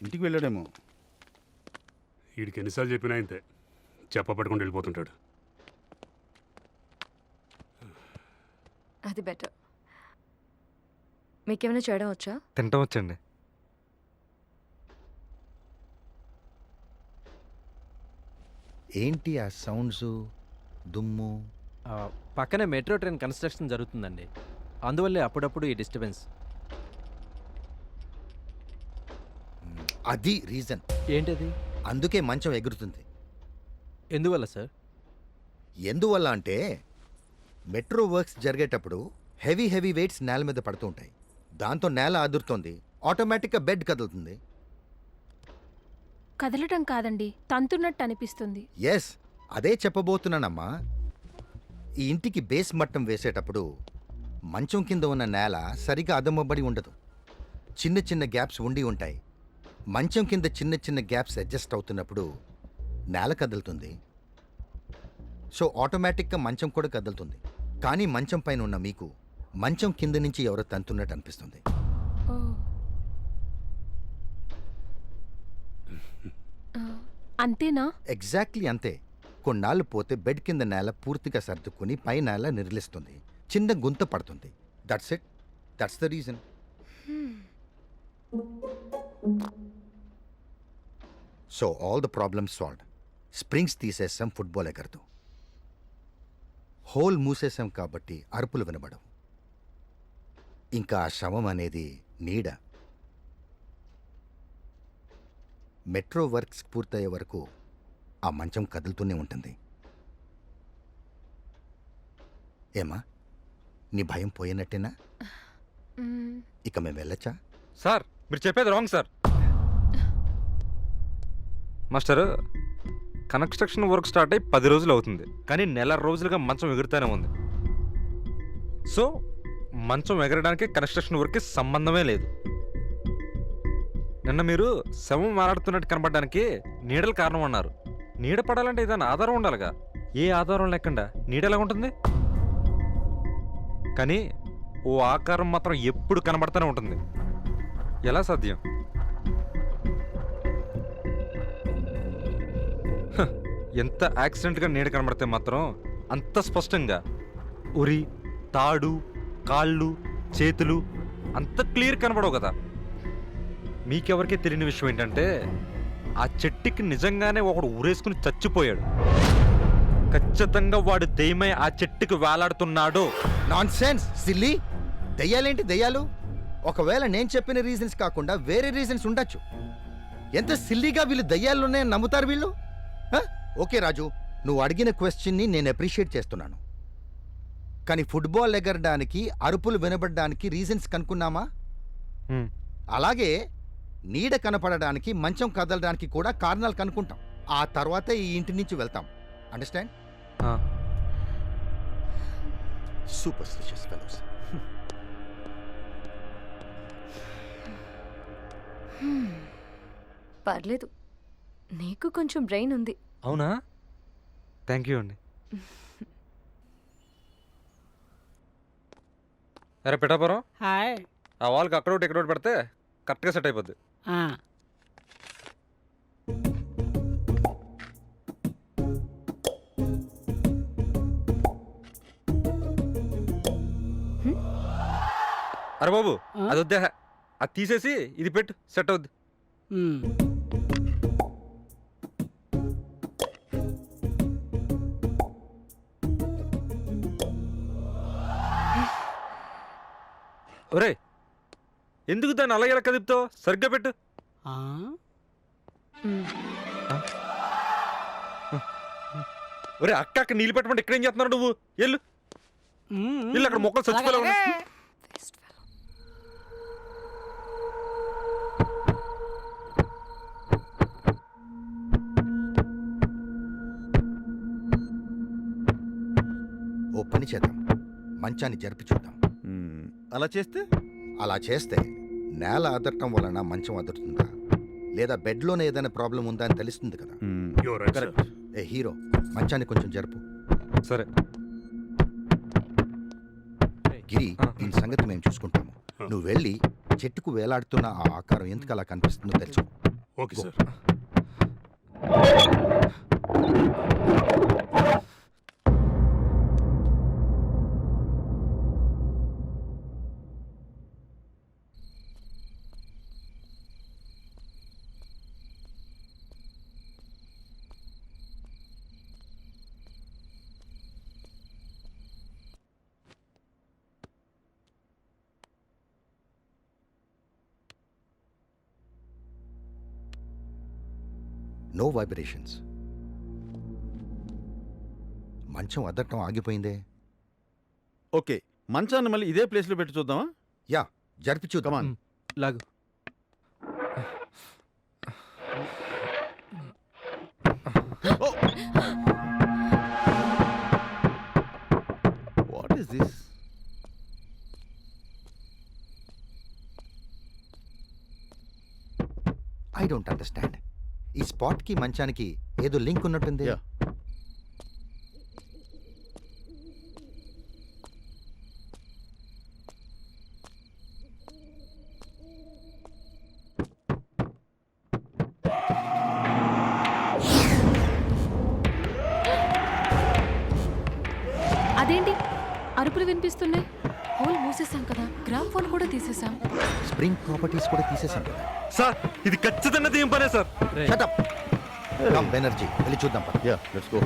ఇంటికి వెళ్ళాడేమో. వీడికి ఎన్నిసార్లు చెప్పినా ఇంతే, చెప్పబట్టుకుంటూ వెళ్ళిపోతుంటాడు. అది బెటర్. మీకేమైనా చేయడం వచ్చా? తింటాం వచ్చండి. ఏంటి ఆ సౌండ్స్, దుమ్ము? పక్కనే మెట్రో ట్రైన్ కన్స్ట్రక్షన్ జరుగుతుందండి, అందువల్లే అప్పుడప్పుడు ఈ డిస్టర్బెన్స్. అది రీజన్. ఏంటది? అందుకే మంచం ఎగురుతుంది. ఎందువల్ల సార్? ఎందువల్ల అంటే మెట్రో వర్క్స్ జరిగేటప్పుడు హెవీ వెయిట్స్ నేల మీద పడుతూ ఉంటాయి. దాంతో నేల అదురుతుంది, ఆటోమేటిక్గా బెడ్ కదులుతుంది. కదలటం కాదండి, తంతున్నట్టు అనిపిస్తుంది. ఎస్, అదే చెప్పబోతున్నానమ్మా. ఈ ఇంటికి బేస్ మట్టం వేసేటప్పుడు మంచం కింద ఉన్న నేల సరిగా అదమ్మబడి ఉండదు. చిన్న చిన్న గ్యాప్స్ ఉండి ఉంటాయి. మంచం కింద చిన్న గ్యాప్స్ అడ్జస్ట్ అవుతున్నప్పుడు నేల కదులుతుంది. సో ఆటోమేటిక్గా మంచం కూడా కదులుతుంది. కానీ మంచం పైన ఉన్న మీకు మంచం కింద నుంచి ఎవరో తంతున్నట్టు అనిపిస్తుంది. అంతేనా? ఎగ్జాక్ట్లీ అంతే. కొన్నాళ్ళు పోతే బెడ్ కింద నేల పూర్తిగా సర్దుకుని పై నేల నిర్లిస్తుంది, చిన్న గుంత పడుతుంది. That's it, that's the reason. So all the problems solved. Springs తీసేసాం, ఫుట్బాల్ ఎగరదు. హోల్ మూసేసాం కాబట్టి అరుపులు వినబడవు. ఇంకా ఆ శవం అనేది నీడ. మెట్రో వర్క్స్ పూర్తయ్యే వరకు ఆ మంచం కదులుతూనే ఉంటుంది. ఏమా, నీ భయం పోయినట్టేనా? ఇక మేము వెళ్ళచ్చా? సార్ మీరు చెప్పేది wrong sir. Master, construction work start అయ్యి 10 రోజులు అవుతుంది, కానీ నెల రోజులుగా మంచం ఎగురుతూనే ఉంది. సో మంచం ఎగరడానికి కన్స్ట్రక్షన్ వర్క్కి సంబంధమే లేదు. నిన్న మీరు శవం మాట్లాడుతున్నట్టు కనపడడానికి నీడలు కారణం అన్నారు. నీడ పడాలంటే ఏదైనా ఆధారం ఉండాలిగా. ఏ ఆధారం లేకుండా నీడ ఎలా ఉంటుంది? కానీ ఓ ఆకారం మాత్రం ఎప్పుడు కనబడుతూనే ఉంటుంది. ఎలా సాధ్యం? ఎంత యాక్సిడెంట్గా నీడ కనబడితే మాత్రం అంత స్పష్టంగా ఉరి, తాడు, కాళ్ళు, చేతులు అంత క్లియర్ కనబడవు కదా. మీకెవరికీ తెలియని విషయం ఏంటంటే ఆ చెట్టుకి నిజంగానే ఒకడు ఊరేసుకుని చచ్చిపోయాడు. ఖచ్చితంగా వాడు దెయ్యమై ఆ చెట్టుకి వేలాడుతున్నాడు. Nonsense, silly. దెయ్యాలేంటి దెయ్యాలు? ఒకవేళ నేను చెప్పిన రీజన్స్ కాకుండా వేరే రీజన్స్ ఉండొచ్చు. ఎంత సిల్లీగా వీళ్ళు దయ్యాలున్నాయని నమ్ముతారు వీళ్ళు. ఓకే రాజు, నువ్వు అడిగిన క్వశ్చన్ని నేను అప్రిషియేట్ చేస్తున్నాను. కానీ ఫుట్బాల్ ఎగరడానికి, అరుపులు వినబడడానికి రీజన్స్ కనుక్కున్నామా? అలాగే నీడ కనపడడానికి, మంచం కదలడానికి కూడా కారణాలు కనుక్కుంటాం. ఆ తర్వాతే ఈ ఇంటి నుంచి వెళ్తాం. అండర్స్టాండ్? Superstitious fellows. పర్లేదు, నీకు కొంచెం బ్రెయిన్ ఉంది. అవునా? థ్యాంక్ యూ అండి. అరే పిఠాపురం, హాయ్. ఆ వాళ్ళకి అక్కడ ఒకటి ఇక్కడ ఒకటి పెడితే కరెక్ట్గా సెట్ అయిపోద్ది. అరే బాబు, అది వద్దే, అది తీసేసి ఇది పెట్టు, సెట్ అవుద్ది. ఒరే, ఎందుకు దాన్ని అలాగే ఎలా కదుపుతావు? సరిగ్గా పెట్టు. ఒరే, అక్క అక్కడ నీళ్ళు పెట్టమంటే ఇక్కడ ఏం చేస్తున్నావు నువ్వు? ఎల్లు ఇల్లు, అక్కడ మొక్కలు చచ్చిపోలే ఉన్నాయి. ఓ పని చేద్దాం, మంచాన్ని జరిపి చూద్దాం. అలా చేస్తే అలా చేస్తే నేల అదరటం వలన మంచం అదురుతుందా లేదా బెడ్లోనే ఏదైనా ప్రాబ్లం ఉందా అని తెలుస్తుంది కదా. కరెక్ట్. ఏ హీరో, మంచాన్ని కొంచెం జరుపు. సరే గిరి, దీని సంగతి మేము చూసుకుంటాము. నువ్వు వెళ్ళి చెట్టుకు వేలాడుతున్న ఆ ఆకారం ఎందుకు అలా కనిపిస్తుందో తెలుసు. Okay sir. No vibrations. మంచం అదరటం ఆగిపోయిందే. ఓకే, మంచాన్ని మళ్ళీ ఇదే ప్లేస్లో పెట్టి చూద్దామా? యా, జరిపి చూద్దామా. లాగు. What is this? I don't understand. ఈ స్పాట్కి మంచానికి ఏదో లింక్ ఉన్నట్టుంది. Yeah. అదేంటి అరుపులు వినిపిస్తున్నాయి? హోల్ మూసేసాం కదా, గ్రామ్ ఫోన్ కూడా తీసేసాం. స్ప్రింగ్ ప్రాపర్టీస్ కూడా తీసేసాం కదా. సార్, ఇది ఖచ్చితంగా దేం పనే sir. Shut up. Come, Banerjee, వెళ్ళి చూద్దాం పద. Yeah, let's go.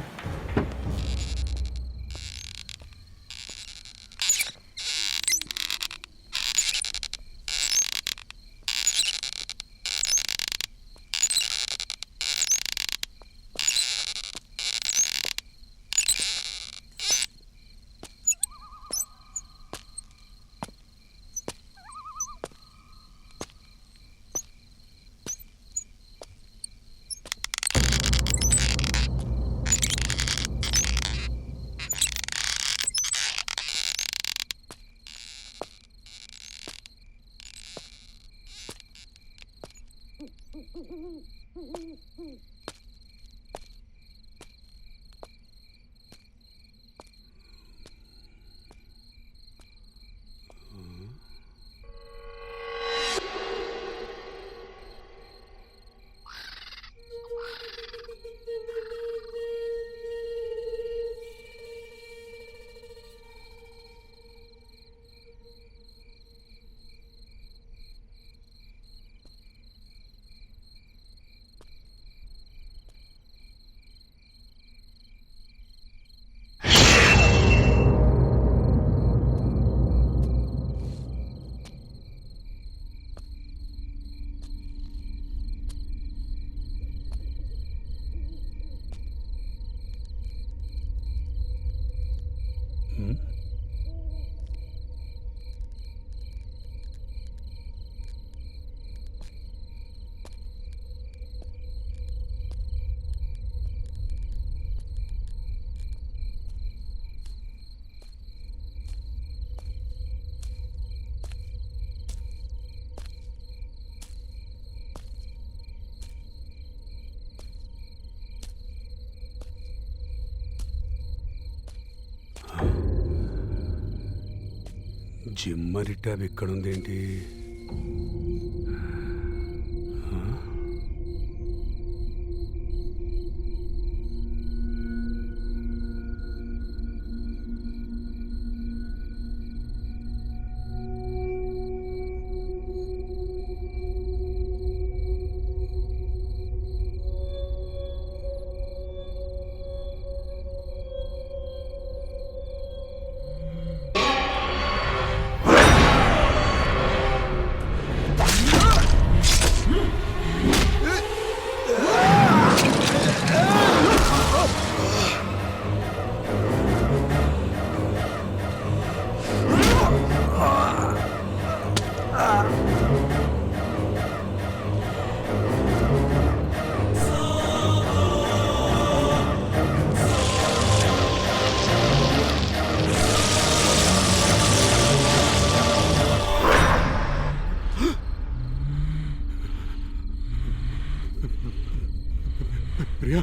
జిమ్మరి ట్యాబ్ ఎక్కడుందేంటి? ప్రియా,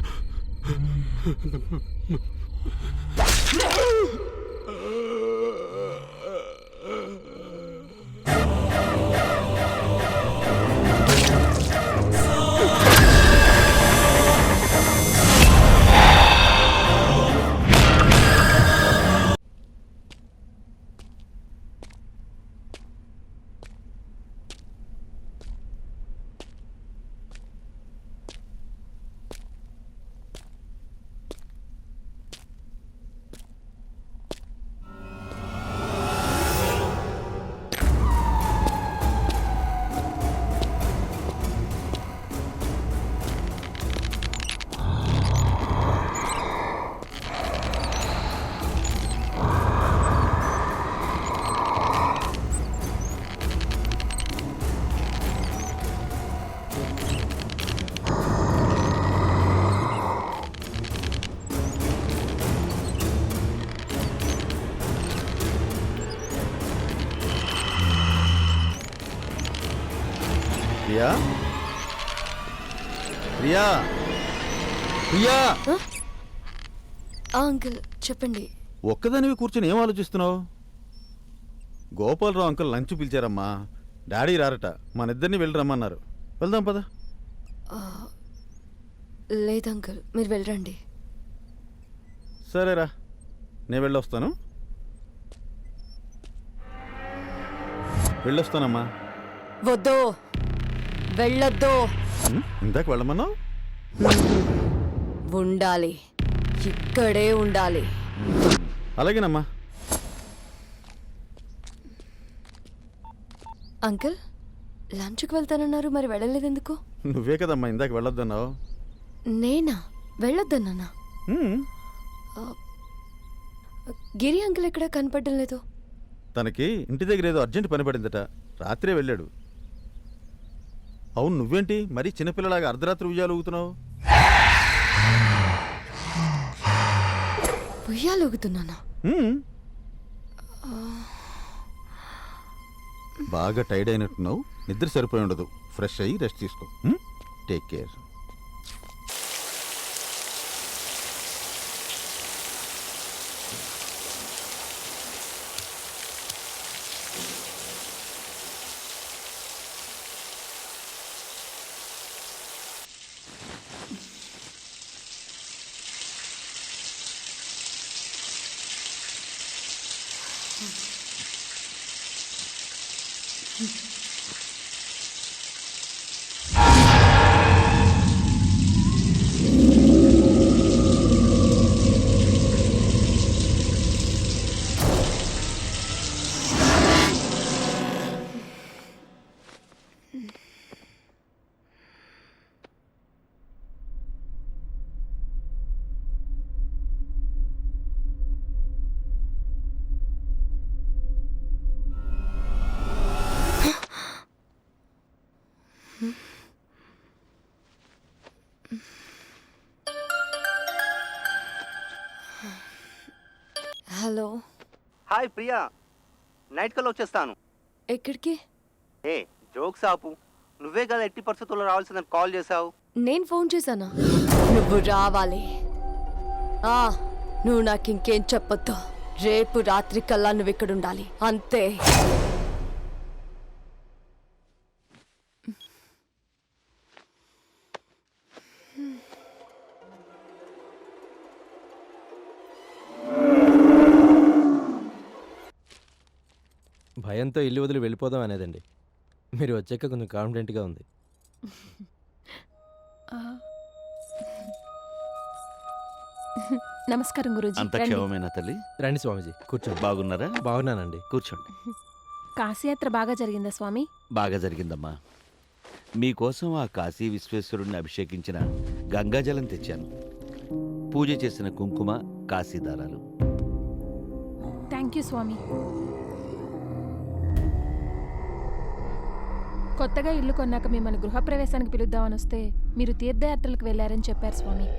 ప్రియా, ప్రియా, ప్రియా. అంకుల్ చెప్పండి. ఒక్కదానివి కూర్చొని ఏం ఆలోచిస్తున్నావు? గోపాలరావు అంకుల్ లంచ్ పిలిచారమ్మా. డాడీ రారట, మన ఇద్దరిని వెళ్ళి రమ్మన్నారు. వెళ్దాం పద. లేదు అంకుల్, మీరు వెళ్ళరండి. సరేరా, నేను వెళ్ళొస్తాను. వెళ్ళొస్తానమ్మా. వద్దు, వెళ్ళొద్దు. ఇందాక వెళ్ళమన్నావు. ఉండాలి, ఇక్కడే ఉండాలి. అలాగేనమ్మా. అంకుల్ లంచ్కి వెళ్తానన్నారు, మరి వెళ్ళలేదు ఎందుకు? నువ్వే కదమ్మా ఇందాక వెళ్ళొద్దన్నావు. నేనా వెళ్ళొద్దన్నా? గిరి అంకుల్ ఎక్కడ కనపడడం లేదు. తనకి ఇంటి దగ్గర ఏదో అర్జెంట్ పని పడిందట, రాత్రే వెళ్ళాడు. అవును, నువ్వేంటి మరీ చిన్నపిల్లలాగా అర్ధరాత్రి ఉయ్యాలు ఊగుతున్నావు? ఉయ్యాలు ఊగుతున్నానా? బాగా టైర్డ్ అయినట్టున్నావు, నిద్ర సరిపోయి ఉండదు. ఫ్రెష్ అయ్యి రెస్ట్ తీసుకో. Take care. Hello. Hi Priya, night కల్లా వచ్చేస్తాను. ఎక్కడికి? ఏ జోక్స్ ఆపు, నువ్వే కదా ఎట్టి పరిస్థితుల్లో రావాల్సిందని కాల్ చేశావు. నేను ఫోన్ చేశానా? నువ్వు రావాలి. నువ్వు నాకు ఇంకేం చెప్పొద్దు. రేపు రాత్రి కల్లా నువ్వు ఇక్కడ ఉండాలి, అంతే. భయంతో ఇల్లు వదిలి వెళ్ళిపోదాం అనేదండి. మీరు వచ్చాక కొంచెం కాన్ఫిడెంట్గా ఉంది. ఆ. నమస్కారం గురూజీ. అంత రండి. క్షేమమేనా తల్లి? రండి స్వామీజీ, కూర్చోండి. బాగున్నారా? బాగున్నానండి. కూర్చోండి. కాశీయాత్ర బాగా జరిగిందా స్వామి? బాగా జరిగిందమ్మా. మీకోసం ఆ కాశీ విశ్వేశ్వరుణ్ణి అభిషేకించిన గంగాజలం తెచ్చాను. పూజ చేసిన కుంకుమ, కాశీ దారాలు. థ్యాంక్ యూ స్వామి. కొత్తగా ఇల్లు కొన్నాక మిమ్మల్ని గృహప్రవేశానికి పిలుద్దామని వస్తే మీరు తీర్థయాత్రలకు వెళ్ళారని చెప్పారు స్వామి.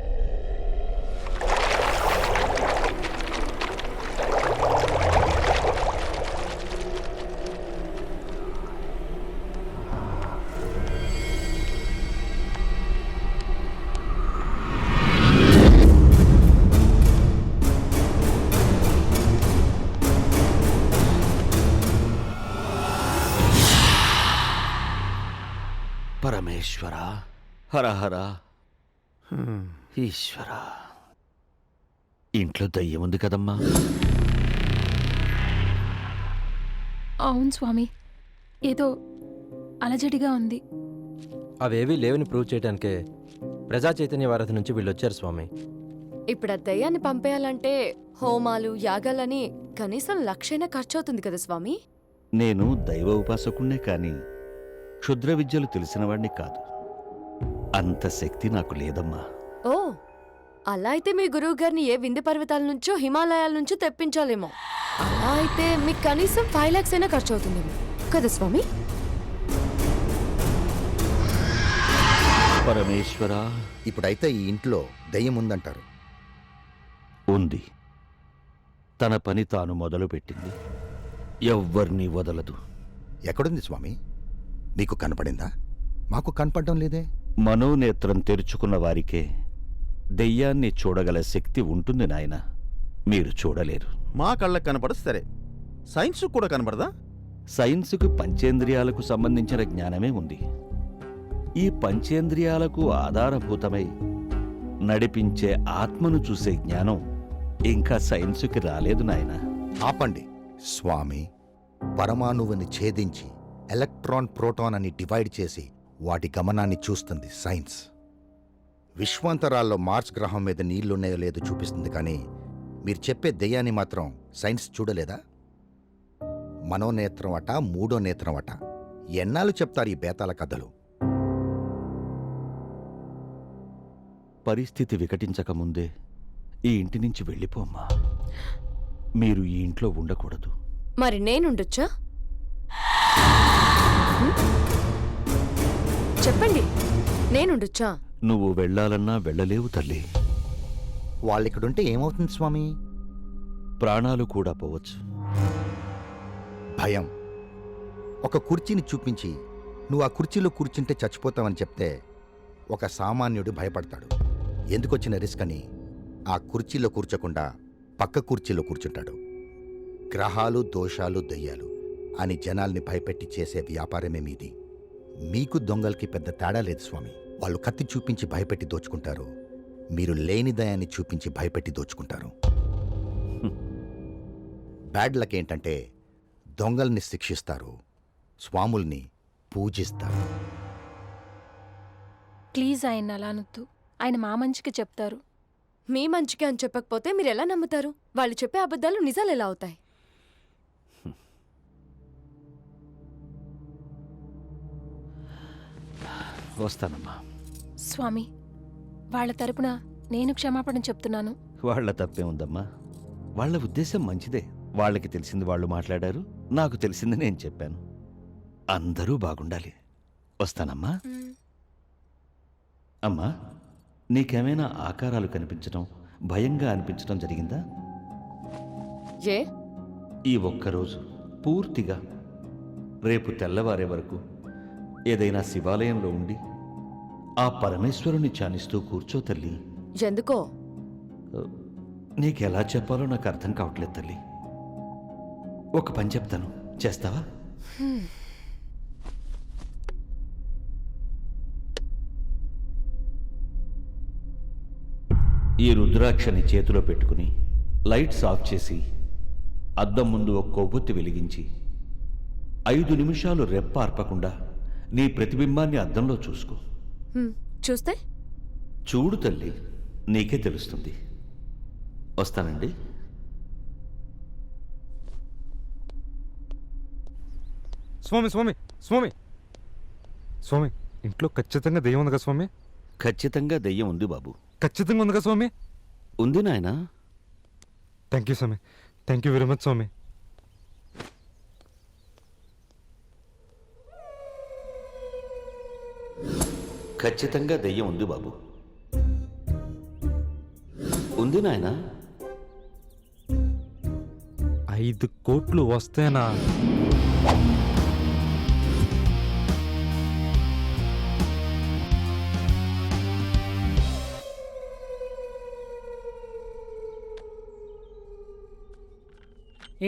పరమేశ్వర, హరహర, ఈశ్వర. ఇంట్లో దయ్యం ఉంది కదమ్మా? అవును స్వామి, ఏదో అలజడిగా ఉంది. అవేవీ లేవని ప్రూవ్ చేయడానికే ప్రజా చైతన్య వారధి నుంచి వీళ్ళు వచ్చారు స్వామి. ఇప్పుడు ఆ దయ్యాన్ని పంపేయాలంటే హోమాలు యాగాలని కనీసం 1,00,000 ఖర్చవుతుంది కదా స్వామి. నేను దైవ ఉపాసకుణ్ణే కాని క్షుద్ర విద్యలు తెలిసినవాణ్ణి కాదు. అంత శక్తి నాకు లేదమ్మా. ఓ, అలా అయితే మీ గురువు గారిని ఏ వింధ్య పర్వతాల నుంచో హిమాలయాల నుంచో తెప్పించాలేమో. అలా అయితే మీకు కనీసం 5 lakhs అయినా ఖర్చు అవుతుందేమో కదా స్వామి. పరమేశ్వర. ఇప్పుడైతే ఈ ఇంట్లో దెయ్యం ఉందంటారు? ఉంది. తన పని తాను మొదలుపెట్టింది. ఎవ్వర్నీ వదలదు. ఎక్కడుంది స్వామి? మీకు కనపడిందా? మాకు కనపడడం లేదే. మనోనేత్రం తెరుచుకున్న వారికే దెయ్యాన్ని చూడగల శక్తి ఉంటుంది నాయన. మీరు చూడలేరు. మా కళ్ళకు కనపడదు సరే, సైన్స్ కూడా కనపడదా? సైన్సుకు పంచేంద్రియాలకు సంబంధించిన జ్ఞానమే ఉంది. ఈ పంచేంద్రియాలకు ఆధారభూతమై నడిపించే ఆత్మను చూసే జ్ఞానం ఇంకా సైన్సుకి రాలేదు నాయన. ఆపండి స్వామి. పరమాణువుని ఛేదించి ఎలక్ట్రాన్, ప్రోటాన్ అని డివైడ్ చేసి వాటి గమనాన్ని చూస్తుంది సైన్స్. విశ్వాంతరాల్లో మార్స్ గ్రహం మీద నీళ్లున్నాయో లేదో చూపిస్తుంది, కానీ మీరు చెప్పే దెయ్యాన్ని మాత్రం సైన్స్ చూడలేదా? మనోనేత్రం అట, మూడో నేత్రం అట. ఎన్నాళ్ళు చెప్తారు ఈ బేతాల కథలు? పరిస్థితి వికటించకముందే ఈ ఇంటి నుంచి వెళ్ళిపోమ్మా. మీరు ఈ ఇంట్లో ఉండకూడదు. మరి నేనుండొచ్చా? చెప్పండి, నేనుండొచ్చా? నువ్వు వెళ్ళాలన్నా వెళ్ళలేవు తల్లి. వాళ్ళిక్కడుంటే ఏమవుతుంది స్వామి? ప్రాణాలు కూడా పోవచ్చు. భయం. ఒక కుర్చీని చూపించి నువ్వు ఆ కుర్చీలో కూర్చుంటే చచ్చిపోతావని చెప్తే ఒక సామాన్యుడు భయపడతాడు. ఎందుకొచ్చిన రిస్క్ అని ఆ కుర్చీలో కూర్చోకుండా పక్క కుర్చీలో కూర్చుంటాడు. గ్రహాలు, దోషాలు, దయ్యాలు అని జనాల్ని భయపెట్టి చేసే వ్యాపారమే మీది. మీకు దొంగలకి పెద్ద తేడా లేదు స్వామి. వాళ్ళు కత్తి చూపించి భయపెట్టి దోచుకుంటారు, మీరు లేని దయాన్ని చూపించి భయపెట్టి దోచుకుంటారు. బ్యాడ్ లక్ ఏంటంటే దొంగల్ని శిక్షిస్తారు, స్వాముల్ని పూజిస్తారు. ప్లీజ్ ఆయన అలా అనొద్దు. ఆయన మా మంచికి చెప్తారు. మీ మంచికి అని చెప్పకపోతే మీరు ఎలా నమ్ముతారు? వాళ్ళు చెప్పే అబద్ధాలు నిజాలు ఎలా అవుతాయి? వస్తానమ్మా. స్వామి, వాళ్ళ తరపున నేను క్షమాపణ చెప్తున్నాను. వాళ్ల తప్పే ఉందమ్మా. వాళ్ళ ఉద్దేశం మంచిదే. వాళ్ళకి తెలిసింది వాళ్ళు మాట్లాడారు, నాకు తెలిసింది నేను చెప్పాను. అందరూ బాగుండాలి. వస్తానమ్మా. అమ్మా, నీకేమైనా ఆకారాలు కనిపించడం, భయంగా అనిపించడం జరిగిందా? ఏ? ఈ ఒక్కరోజు పూర్తిగా రేపు తెల్లవారే వరకు ఏదైనా శివాలయంలో ఉండి ఆ పరమేశ్వరుని ధ్యానిస్తూ కూర్చో తల్లి. ఎందుకో? నీకెలా చెప్పాలో నాకు అర్థం కావట్లేదు తల్లి. ఒక పని చెప్తాను, చేస్తావా? ఈ రుద్రాక్షని చేతిలో పెట్టుకుని లైట్స్ ఆఫ్ చేసి అద్దం ముందు ఒక కొవ్వొత్తి వెలిగించి 5 నిమిషాలు రెప్ప ఆర్పకుండా నీ ప్రతిబింబాన్ని అద్దంలో చూసుకో. చూస్తే చూడు తల్లి, నీకే తెలుస్తుంది. వస్తానండి. స్వామి స్వామి స్వామి స్వామి, ఇంట్లో ఖచ్చితంగా దెయ్యం ఉంది కదా స్వామి? ఖచ్చితంగా దెయ్యం ఉంది బాబు. ఖచ్చితంగా ఉంది కదా స్వామి? ఉంది నాయనా. Thank you swami, thank you very much swami. ఖచ్చితంగా దెయ్యం ఉంది బాబు. ఉంది నాయనా. 5 కోట్లు వస్తేనా?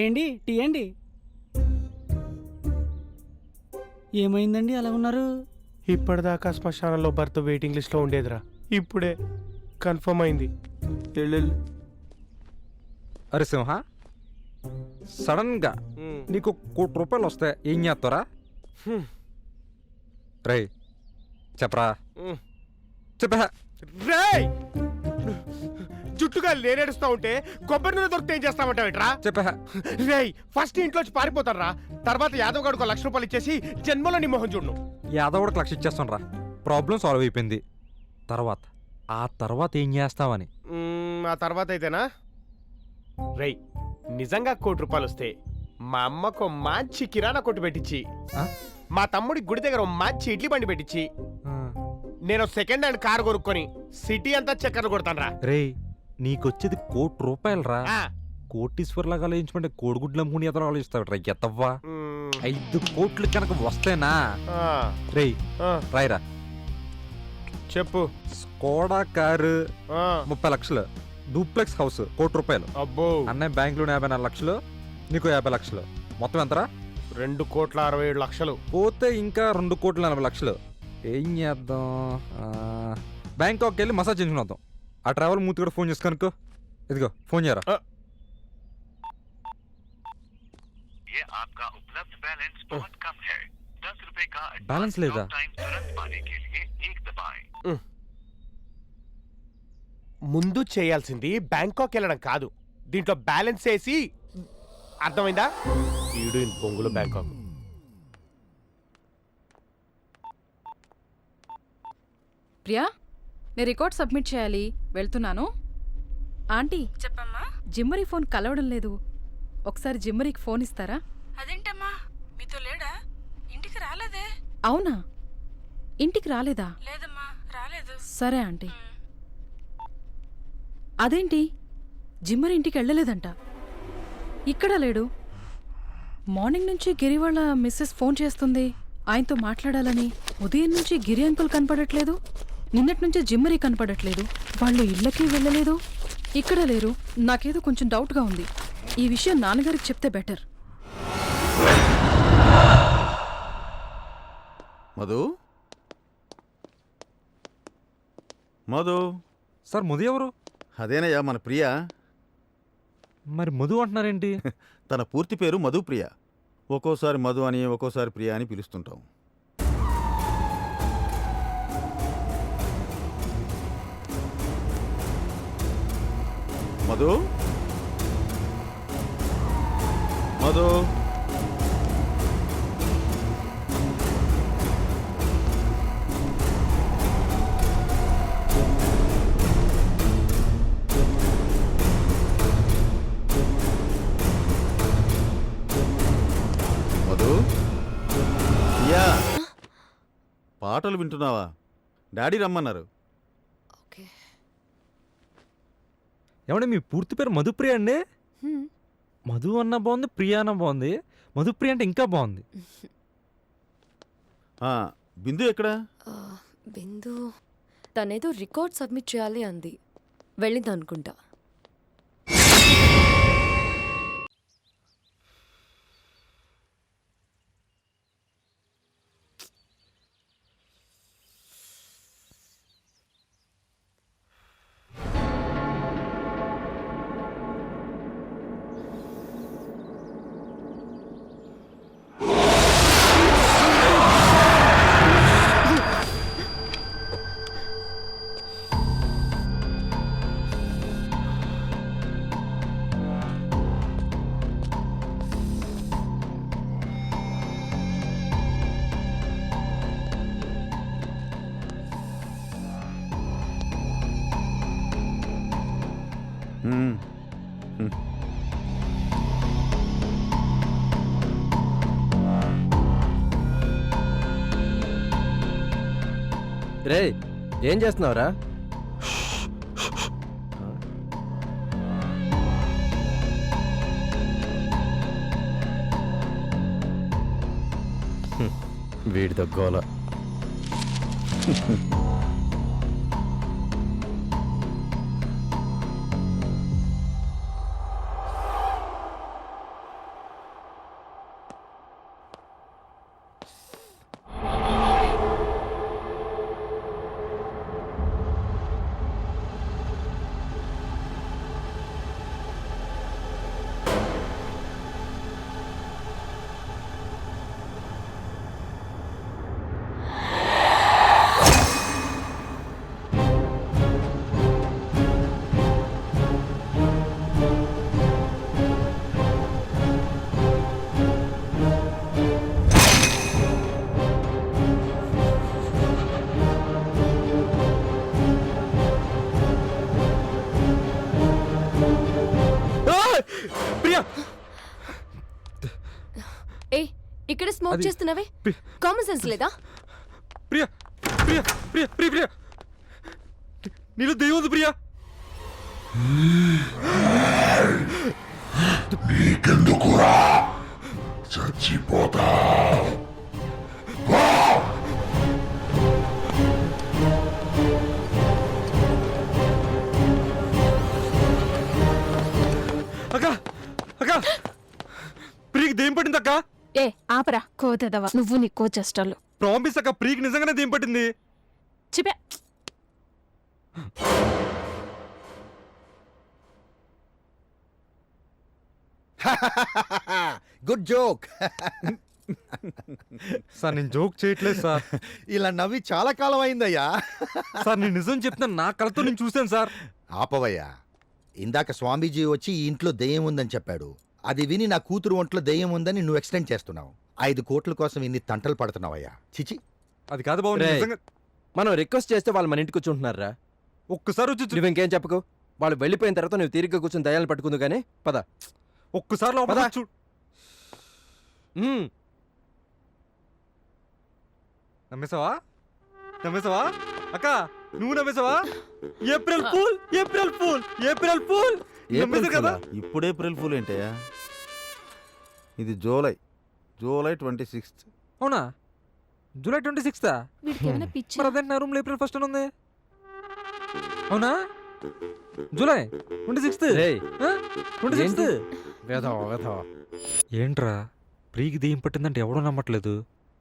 ఏంటి టీ అండి? ఏమైందండి అలా ఉన్నారు? ఇప్పటిదాకా శ్మశానంలో భర్త వెయిటింగ్ లిస్ట్లో ఉండేదిరా, ఇప్పుడే కన్ఫర్మ్ అయింది. అరే సింహ, సడన్గా నీకు ₹1,00,00,000 వస్తే ఏం చేస్తారా? రే చెప్పరా, చెప్పా. రేయ్, జుట్టుగా లేనేడుస్తా ఉంటే కొబ్బరి నూనె దొరికితే ఏం చేస్తామంటావేట్రా? చెప్పా. రేయ్, ఫస్ట్ ఇంట్లోంచి పారిపోతారా, తర్వాత యాదవ్ గడుకో ₹1,00,000 ఇచ్చేసి జన్మలో నీ మొహం చూడను. యాదవుడికి 1,00,000 ఇచ్చేస్తాను రా, ప్రాబ్లం సాల్వ్ అయిపోయింది. ఆ తర్వాత ఏం చేస్తావని. ఆ తర్వాత అయితేనా? రేయ్, నిజంగా ₹1,00,00,000 వస్తే మా అమ్మకు మంచి కిరాణా కొట్టు పెట్టించి, మా తమ్ముడి గుడి దగ్గర మంచి ఇడ్లీ బండి పెట్టించి, నేను సెకండ్ హ్యాండ్ కారు కొనుక్కొని సిటీ అంతా చక్కర్లు కొడతాను రా. రే, నీకొచ్చేది ₹1,00,00,000 రా. కోటీశ్వర్లాగా ఆలోచించమంటే కోడిగుడ్లు అమ్ముకుని ఎదురు ఆలోచిస్తావు రా ఎత్తవ్వా. 5 కోట్లు కనుక వస్తేనా? రే రాయిరా, చెప్పు. స్కోడా కారు 30 లక్షలు, డూప్లెక్స్ హౌస్ ₹1,00,00,000. అబ్బో, అన్నయ్య బ్యాంకులో 54 లక్షలు, నీకు 50 లక్షలు, మొత్తం ఎంతరా? ₹2,67,00,000. పోతే ఇంకా ₹2,40,00,000. ఏం చేద్దాం? బ్యాంకాక్ వెళ్ళి మసాజ్ చేయించుకుని వద్దాం. ఆ ట్రావెల్ మూతి కూడా ఫోన్ చేసి కనుక్కో. ఇదిగో ఫోన్ చేయరా. బ్యాలెన్స్ లేదా? ముందు చేయాల్సింది బ్యాంకాక్ వెళ్ళడం కాదు, దీంట్లో బ్యాలెన్స్ వేసి, అర్థమైందా? ఈడు బొంగులో బ్యాంకాక్. ప్రియా, నేను రికార్డ్ సబ్మిట్ చేయాలి, వెళ్తున్నాను. ఆంటీ చెప్పమ్మా. జిమ్మరీ ఫోన్ కలవడం లేదు, ఒకసారి జిమ్మరీకి ఫోన్ ఇస్తారా? అదేంటమ్మా, మీతో లేడా? ఇంటికి రాలేదే? అవునా, ఇంటికి రాలేదా? లేదమ్మా, రాలేదు. సరే ఆంటీ. అదేంటి, జిమ్మరీ ఇంటికి వెళ్ళలేదంట, ఇక్కడ లేడు. మార్నింగ్ నుంచి గిరి వాళ్ళ మిస్సెస్ ఫోన్ చేస్తుంది ఆయనతో మాట్లాడాలని. ఉదయం నుంచి గిరి అంకుల్ కనపడట్లేదు, నిన్నటి నుంచి జిమ్మరీ కనపడట్లేదు. వాళ్ళు ఇళ్ళకి వెళ్ళలేదు, ఇక్కడ లేరు. నాకేదో కొంచెం డౌట్గా ఉంది. ఈ విషయం నాన్నగారికి చెప్తే బెటర్. మధు, మధు. సార్, మధు ఎవరు? అదేనయ్యా మన ప్రియ. మరి మధు అంటున్నారేంటి? తన పూర్తి పేరు మధుప్రియ. ఒక్కోసారి మధు అని, ఒక్కోసారి ప్రియ అని పిలుస్తుంటాం. మధు, మధు. మధు, ప్రియా, పాటలు వింటున్నావా? డాడీ రమ్మన్నారు. ఏమంటే మీ పూర్తి పేరు మధుప్రియ అండి? మధు అన్న బాగుంది, ప్రియా అన్న బాగుంది, మధుప్రియ అంటే ఇంకా బాగుంది. బిందు ఎక్కడా? బిందు తనేదో రికార్డ్ సబ్మిట్ చేయాలి అంది, వెళ్ళింది అనుకుంటా. రే ఏం చేస్తున్నావురా? వీడి దగ్గోల. ఏ ఇక్కడ స్మోక్ చేస్తున్నావే? కామన్ సెన్స్ లేదా? ప్రియా ప్రియా ప్రియా ప్రియా ప్రియా నీలో దెయ్యం ఉంది ప్రియా. నీకెందుకురా చచ్చిపోతా? అక్క అక్క ప్రియకి దెయ్యం పట్టింది అక్క. ఏ ఆపరా కోతెదవా నువ్వు నీ కోచెస్టాలు. ప్రామిస్ అక్క, ప్రియకి నిజంగానే దెయ్యం పట్టింది. చిపే గుడ్ జోక్. సార్ నేను జోక్ చేయట్లేదు సార్. ఇలా నవ్వి చాలా కాలం అయిందయ్యా. సార్ నేను నిజం చెప్తున్నాను, నా కళ్ళతో నేను చూశాను సార్. ఆపవయ్యా. ఇందాక స్వామీజీ వచ్చి ఈ ఇంట్లో దెయ్యం ఉందని చెప్పాడు. అది విని నా కూతురు ఒంట్లో దెయ్యం ఉందని నువ్వు ఎక్స్టెండ్ చేస్తున్నావు. 5 కోట్ల కోసం ఇన్ని తంటలు పడుతున్నావయ్యా. చిచి. అది కాదు బాబు, రేయ్, నిజంగా మనం రిక్వెస్ట్ చేస్తే వాళ్ళు మన ఇంటికి కూర్చుంటున్నారా? ఒక్కసారి వచ్చి నువ్వు ఇంకేం చెప్పకు. వాళ్ళు వెళ్ళిపోయిన తర్వాత నువ్వు తీరిగ్గా కూర్చొని దయాలను పట్టుకుందు కానీ పద. ఒక్కసారి లోపల పద. చూడు. నమ్మేసావా? నమ్మేసావా అక్క? నువ్వు నమ్మేసావా? April fool, April fool, April fool. నమ్మేశారు కదా? ఇప్పుడు ఏప్రిల్ ఫూల్ ఏంటయ్యా? ఇది జూలై 26th. అవునా? July 26th? వీడికేమైనా పిచ్చి? మరి అదే నా రూమ్లో ఏప్రిల్ 1st అని ఉంది. అవునా? July 26th. రేయ్, 26th. వేధవా వేధవా. ఏంట్రా ప్రీకి దెయ్యం పట్టిందంటే ఎవడో నమ్మట్లేదు.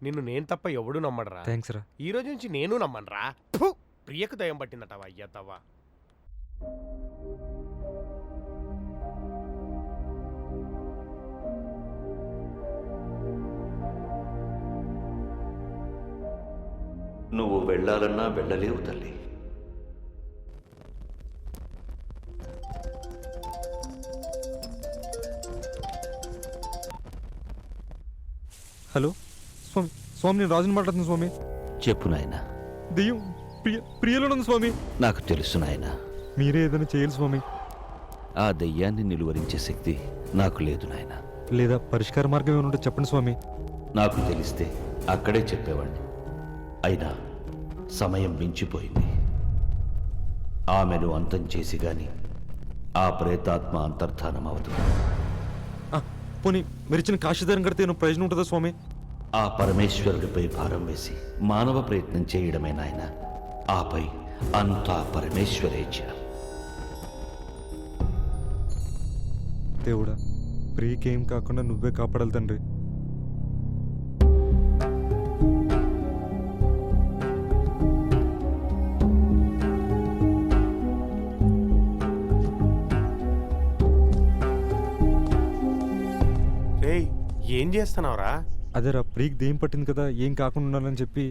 నిన్ను నేను తప్ప ఎవడు నమ్మడరా. థ్యాంక్స్ రా. ఈ రోజు నుంచి నేను నమ్మనురా. ప్రియకు దయం పట్టిందటవా అయ్యతవా. నువ్వు వెళ్ళాలన్నా వెళ్ళలేవు తల్లి. హలో స్వామి, స్వామి నేను రాజుని మాట్లాడుతున్నాను స్వామి. చెప్పు నాయన. దెయ్యం ప్రియలో ఉంది స్వామి. నాకు తెలుసు నాయన. మీరే ఏదైనా చేయాలి స్వామి. ఆ దెయ్యాన్ని నిలువరించే శక్తి నాకు లేదు నాయన. లేదా పరిష్కార మార్గం ఏమైనా ఉంటే చెప్పండి స్వామి. నాకు తెలిస్తే అక్కడే చెప్పేవాడిని. అయినా సమయం మించిపోయింది. ఆమెను అంతం చేసి గాని ఆ ప్రేతాత్మ అంతర్ధానం అవుతుంది. పోనీ మెరిచిన కాశీదారం కడితే ఏమైనా ప్రయోజనం ఉంటుందా స్వామి? ఆ పరమేశ్వరుడిపై భారం వేసి మానవ ప్రయత్నం చేయడమే నాయన. ఆపై అంతా పరమేశ్వరేచ్ఛ. దేవుడా, ప్రియకేం కాకుండా నువ్వే కాపాడాలి తండ్రి. రేయ్ ఏం చేస్తున్నావురా? అదేరా ప్రీకి దెయ్యం పట్టింది కదా, ఏం కాకుండా ఉండాలని చెప్పి.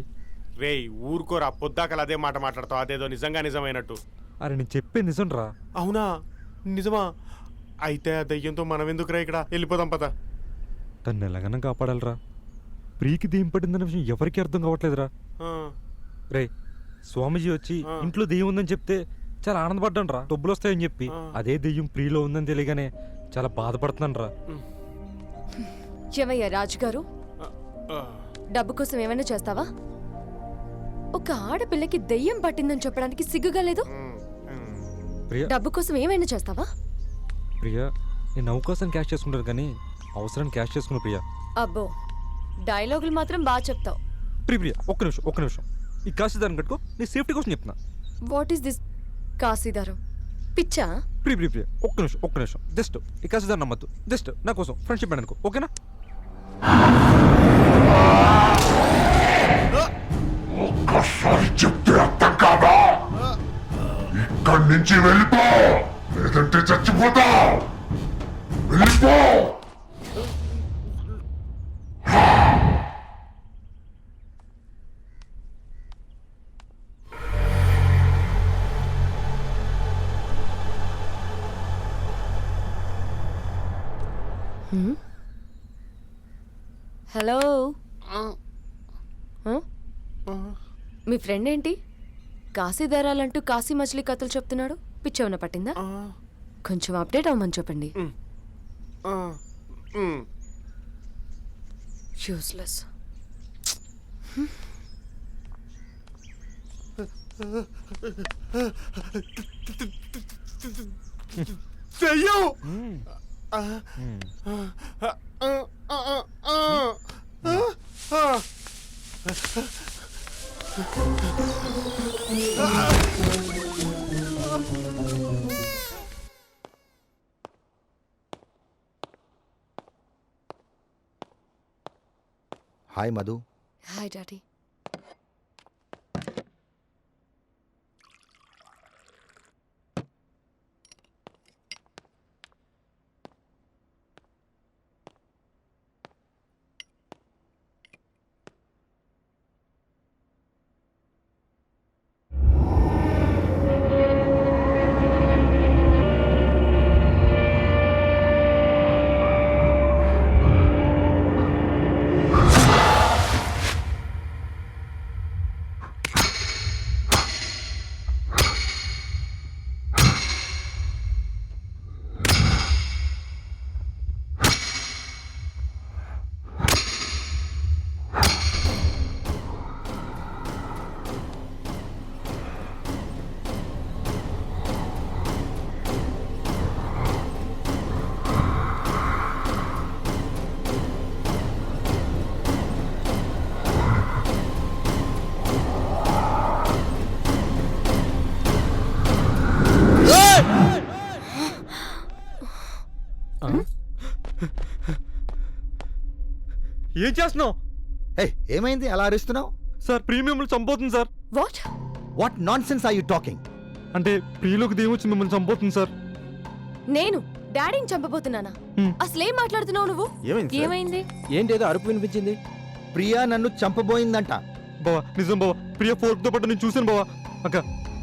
రేయ్ ఊరుకోరా, పొద్దాకలు అదే మాట మాట్లాడతావు. అదేదో నిజంగా నిజమైనట్టు. అరే నేను చెప్పే నిజం రా. అవునా? నిజమా? అయితే ఆ దయ్యంతో మనం ఎందుకురా ఇక్కడ? వెళ్ళిపోదాం పద. తను ఎలాగైనా కాపాడాలరా. ప్రీకి దెయ్యం పట్టిందన్న విషయం ఎవరికి అర్థం కావట్లేదురా. రే స్వామీజీ వచ్చి ఇంట్లో దెయ్యం ఉందని చెప్తే చాలా ఆనందపడ్డాను రా. డబ్బులు వస్తాయని చెప్పి అదే దెయ్యం ప్రీలో ఉందని తెలియగానే చాలా బాధపడుతున్నాను రా. ఏమయ్యా రాజుగారు, డబ్బు కోసం ఏమైనా చేస్తావా? ఒక ఆడపిల్లకి దెయ్యం పట్టిందని చెప్పడానికి సిగ్గుగా లేదు? ప్రియా డబ్బు కోసం ఏమైనా చేస్తావా? ప్రియా నేను అవకాశం క్యాష్ చేసుకుంటాను కానీ అవసరాన్ని క్యాష్ చేసుకున్నాను ప్రియా. అబ్బో, డైలాగులు మాత్రం బాగా చెప్తావు. ప్రియా ఒక్క నిమిషం ఈ కాశీదారం కట్టుకో, నీ సేఫ్టీ కోసం చెప్తున్నా. వాట్ ఈస్ దిస్ కాశీదారం? పిచ్చా? ప్రియా ఒక్క నిమిషం జస్ట్ ఈ కాశీదారం నమ్మద్దు, జస్ట్ నా కోసం ఫ్రెండ్షిప్ అనుకో, ఓకేనా? ఒక్కసారి చెప్తే అర్థం కాదా? ఇక్కడి నుంచి వెళ్ళిపో, లేదంటే చచ్చిపోతావు. వెళ్ళిపో. హలో, మీ ఫ్రెండ్ ఏంటి కాశీదారాలంటూ కాశీ మచిలీ కథలు చెప్తున్నాడు? పిచ్చేమన్నా పట్టిందా? కొంచెం అప్డేట్ అవ్వమని చెప్పండి. యూస్లెస్. చెయ్యు. హాయ్ మధు. Hi daddy. ఏం చేస్తున్నావు? ఏమైంది అలా అరుస్తున్నావు? సార్ ప్రీమియం చంపోతుంది sir. What nonsense are you talking? అంటే ప్రియులోకి దేవచ్చి మిమ్మల్ని చంపోతుంది సార్. నేను డాడీని చంపబోతున్నానా? అసలేం మాట్లాడుతున్నావు నువ్వు? ఏమైంది? ఏంటేదో అరుపు వినిపించింది. ప్రియా నన్ను చంపబోయిందంట. బావా నిజం బావా, ప్రియ ఫోర్తో పాటు నేను చూశాను బావా. అక్క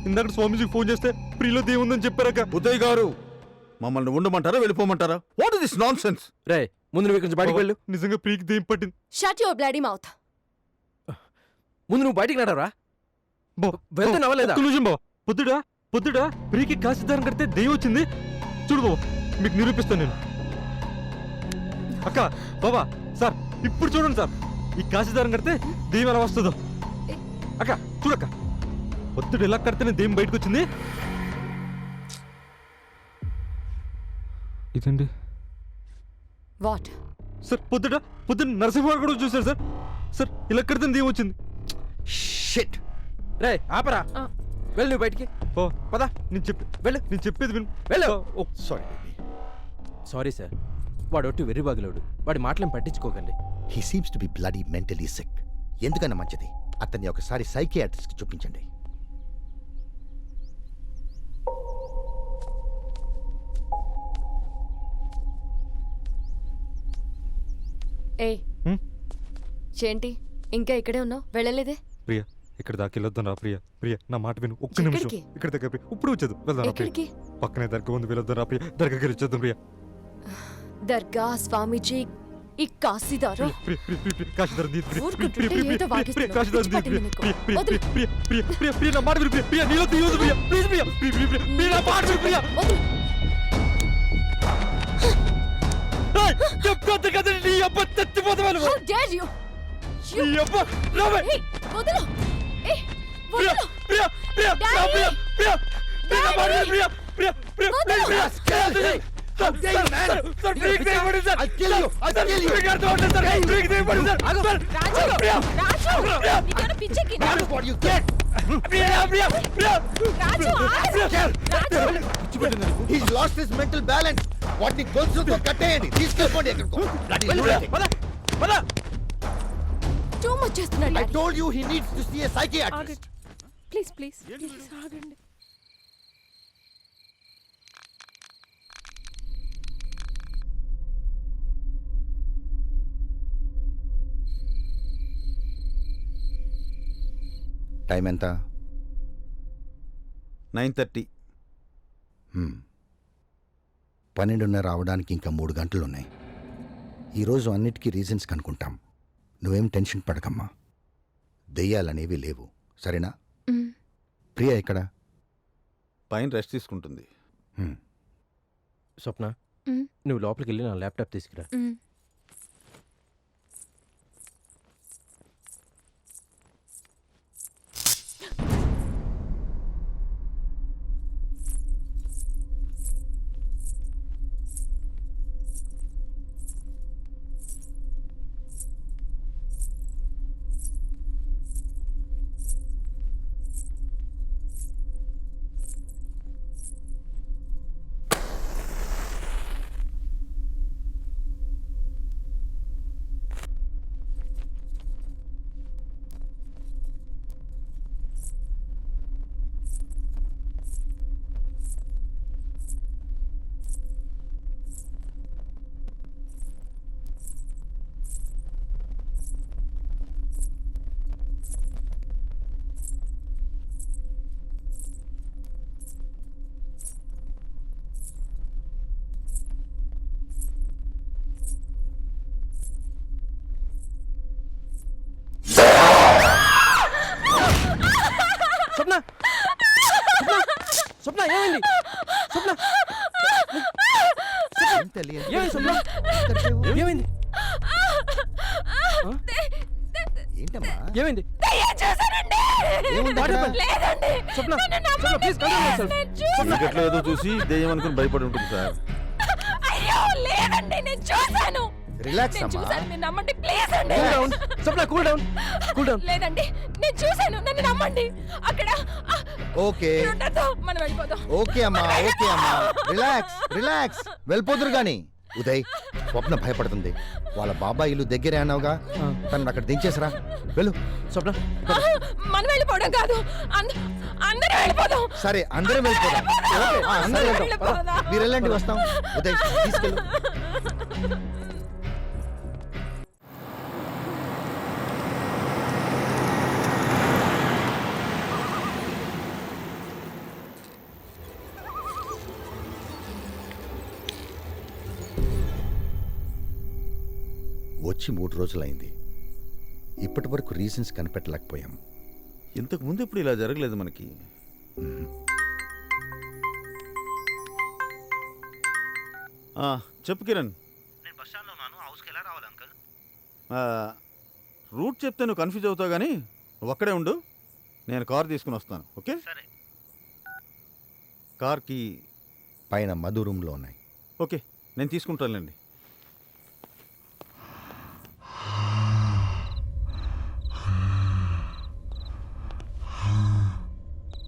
ఇందాక స్వామీజీకి ఫోన్ చేస్తే ప్రియులో దేవుందని చెప్పారక్క. ఉదయ్ గారు మమ్మల్ని ఉండమంటారా వెళ్ళిపోమంటారా? What is this nonsense? రే ముందు నువ్వు ఇక్కడి బయటికి వెళ్ళు. నిజంగా ప్రీకి దేం పట్టింది. Shut your bloody mouth. ముందు నువ్వు బయటికి నడవరా? వెళ్తున్నావా లేదా? పొద్దుడా ప్రీకి కాశీదారం కడితే దెయ్యం వచ్చింది. చూడు బాబా, మీకు నిరూపిస్తాను నేను. అక్క బాబా సార్ ఇప్పుడు చూడండి సార్, ఈ కాశీదారం కడితే దెయ్యం ఎలా వస్తుందో. అక్క చూడక్క, పొద్దుడు ఎలా కడితేనే దెయ్యం బయటకు వచ్చింది. ఇదండి వాట్ సార్, పొద్దున్న నరసింహ కూడా చూశారు సార్. సార్ ఇలా కడితే దెయ్యం వచ్చింది. షిట్. రే ఆపరా, వెళ్ళు నువ్వు బయటికి. పదా నేను చెప్పేది విను. వెళ్ళు. సారీ సారీ సార్, వాడు ఒట్టి వెర్రిబాగులోడు, వాడి మాటలను పట్టించుకోకండి. He seems to be bloody mentally sick. ఎందుకన్నా మంచిది అతన్ని ఒకసారి సైకియాట్రిస్ట్కి చూపించండి. ఏంటి ఇంకా ఇక్కడే ఉన్నావు? వెళ్ళలేదే? ప్రియా ఇక్కడ దాకా వెళ్ళొద్దాం రా. ప్రియా నా మాట విను, ఒక్క నిమిషం. ఇక్కడ దగ్గర ప్రియ ఇప్పుడు వచ్చేది, వెళ్దాం. పక్కనే దర్గా ఉంది, వెళ్ళొద్దాం రా ప్రియ. దర్గాకి వచ్చేద్దాం ప్రియా. దర్గా, స్వామీజీ, ఈ కాశీదారు. చెప్తా కదా నీ అబ్బ చచ్చిపోతాను. How dare you? He's lost his mental balance. వాటిని గొలుసుతో కట్టేయండి, తీసుకెళ్ళిపోండి ఎక్కడికో. టూ మచ్ చేస్తున్నాడు I told you he needs to see a psychiatrist. Please please ఆగండి. టైం ఎంత? 9:30. 12:30 రావడానికి ఇంకా 3 గంటలున్నాయి. ఈరోజు అన్నిటికీ రీజన్స్ కనుక్కుంటాం. నువ్వేం టెన్షన్ పడకమ్మా. దెయ్యాలనేవి లేవు, సరేనా? ప్రియా ఎక్కడ? పైన రెస్ట్ తీసుకుంటుంది. స్వప్న, నువ్వు లోపలికి వెళ్ళి నా ల్యాప్టాప్ తీసుకురా. స్వప్న, స్వప్న ఏమైంది? స్వప్న ఏమైంది? స్వప్న ఏమైంది? ఏమైంది? స్వప్న, స్వప్న ప్లీజ్ కంట్రోల్ యువర్ సెల్ఫ్. చీకట్లో ఏదో చూసి దెయ్యం అనుకుని భయపడి ఉంటుంది సార్. రిలాక్స్ అమ్మా. నమ్మండి ప్లీజ్ అండి. కూల్ డౌన్ స్వప్న, కూల్ డౌన్, కూల్ డౌన్. లేదండి, నేను చూశాను, నన్ను నమ్మండి. అక్కడ ఓకే మనం వెళ్ళిపోదాం. ఓకే అమ్మా, ఓకే అమ్మా, రిలాక్స్ రిలాక్స్. వెళ్ళిపోతురు గాని. ఉదయ్, స్వప్న భయపడుతుంది. వాళ్ళ బాబాయ్ ఇల్లు దగ్గరే అన్నావుగా, తను అక్కడ దించేసరా. వెళ్ళు. స్వప్న మనం వెళ్ళిపోవడం కాదు, అందరూ వెళ్ళిపోదాం. సరే, అందరం వెళ్ళిపోదాం. అందరం వెళ్దాం. మీరు వెళ్ళండి, వస్తాం. ఉదయ్ తీసుకెళ్ళు. వచ్చి 3 రోజులైంది. ఇప్పటి వరకు రీజన్స్ కనిపెట్టలేకపోయాం. ఇంతకు ముందు ఇప్పుడు ఇలా జరగలేదు మనకి. చెప్పు కిరణ్. రూట్ చెప్తే నువ్వు కన్ఫ్యూజ్ అవుతావు కానీ నువ్వు ఒక్కడే ఉండు, నేను కార్ తీసుకుని వస్తాను. ఓకే? కార్కి పైన మధు రూమ్లో ఉన్నాయి. ఓకే, నేను తీసుకుంటానులేండి.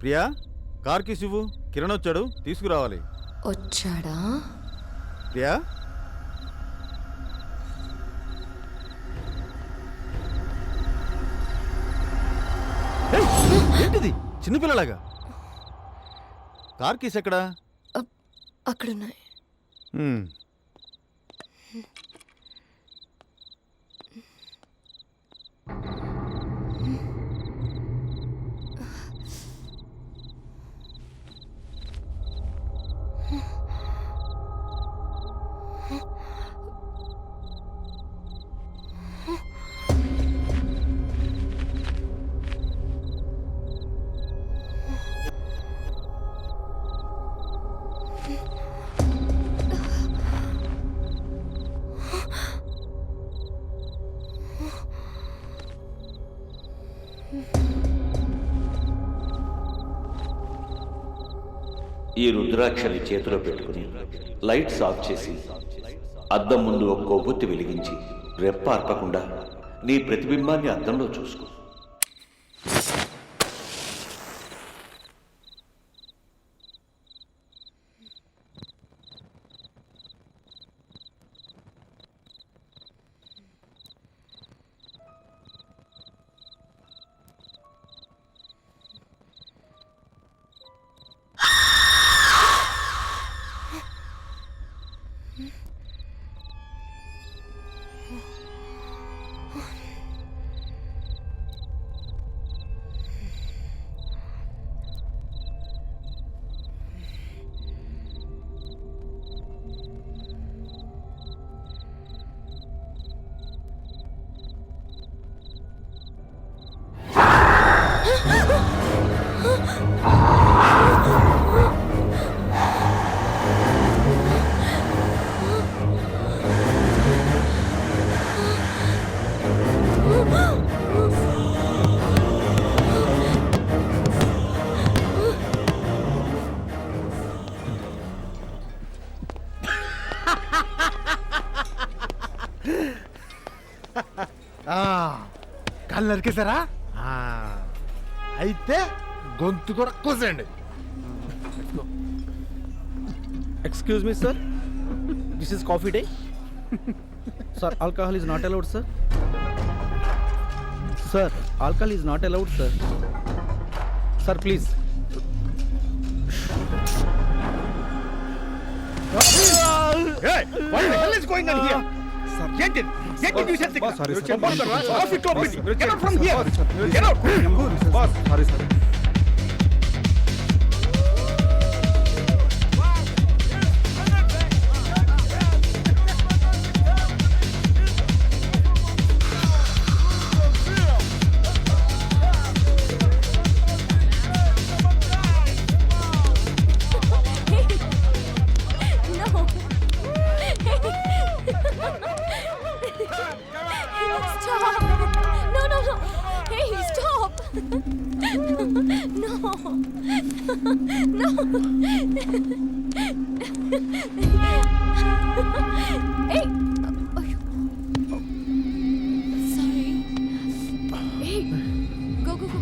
ప్రియా, కార్ కీస్ ఇవ్వు. కిరణ్ వచ్చాడు, తీసుకురావాలి. వచ్చాడా? ప్రియా, ఏంటిది చిన్నపిల్లలాగా? కార్ కీస్ ఎక్కడా? అక్కడున్నాయి. ఈ రుద్రాక్షని చేతిలో పెట్టుకుని లైట్స్ ఆఫ్ చేసి అద్దం ముందు ఒక కొవ్వొత్తి వెలిగించి రెప్ప ఆర్పకుండా నీ ప్రతిబింబాన్ని అద్దంలో చూసుకో. కాళ్ళు నరికేశారా? అయితే గొంతు కూడా కోసేయండి. Excuse me sir, this is Coffee Day. Sir alcohol is not allowed sir. Sir alcohol is not allowed sir. Sir please. Hey, what the hell is going on here? Get it! Get it! You said signal. Sorry, sir. Traffic stop it. Get out from here. Get out. Boss, sorry, sir. Stop! No, no, no! Hey, stop! No! No! Hey! Sorry. Hey! Go, go, go.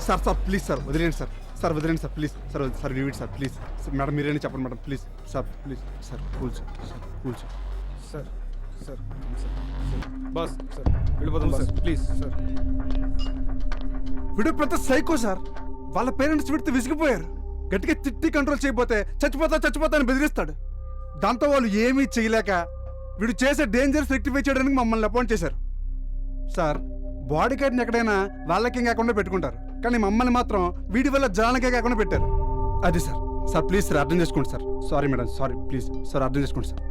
Sir sir please sir వదిలేండి సార్. సార్ వదిలేండి sir please. Sir sir leave it sir please. Madam మీరేనా చెప్పండి madam please. Sir please sir cool sir. Sir cool sir. Sir sir boss sir వెళ్ళిపోతాం సార్ ప్లీజ్ సార్. వీడు పెద్ద సైకో సార్. వాళ్ళ పేరెంట్స్ వీడితో విసిగిపోయారు. గట్టిగా తిట్టి కంట్రోల్ చేయకపోతే చచ్చిపోతా అని బెదిరిస్తాడు. దాంతో వాళ్ళు ఏమీ చేయలేక వీడు చేసే డేంజర్స్ రెక్టిఫై చేయడానికి మమ్మల్ని అపాయింట్ చేశారు. సార్ బాడీ గార్డ్ని ఎక్కడైనా వాళ్ళకేం కాకుండా పెట్టుకుంటారు, కానీ మమ్మల్ని మాత్రం వీడి వల్ల జనాలకే కాకుండా పెట్టారు. అది సార్. సార్ ప్లీజ్ సార్ అర్థం చేసుకోండి sir. Sorry madam, sorry please sir అర్థం చేసుకోండి సార్.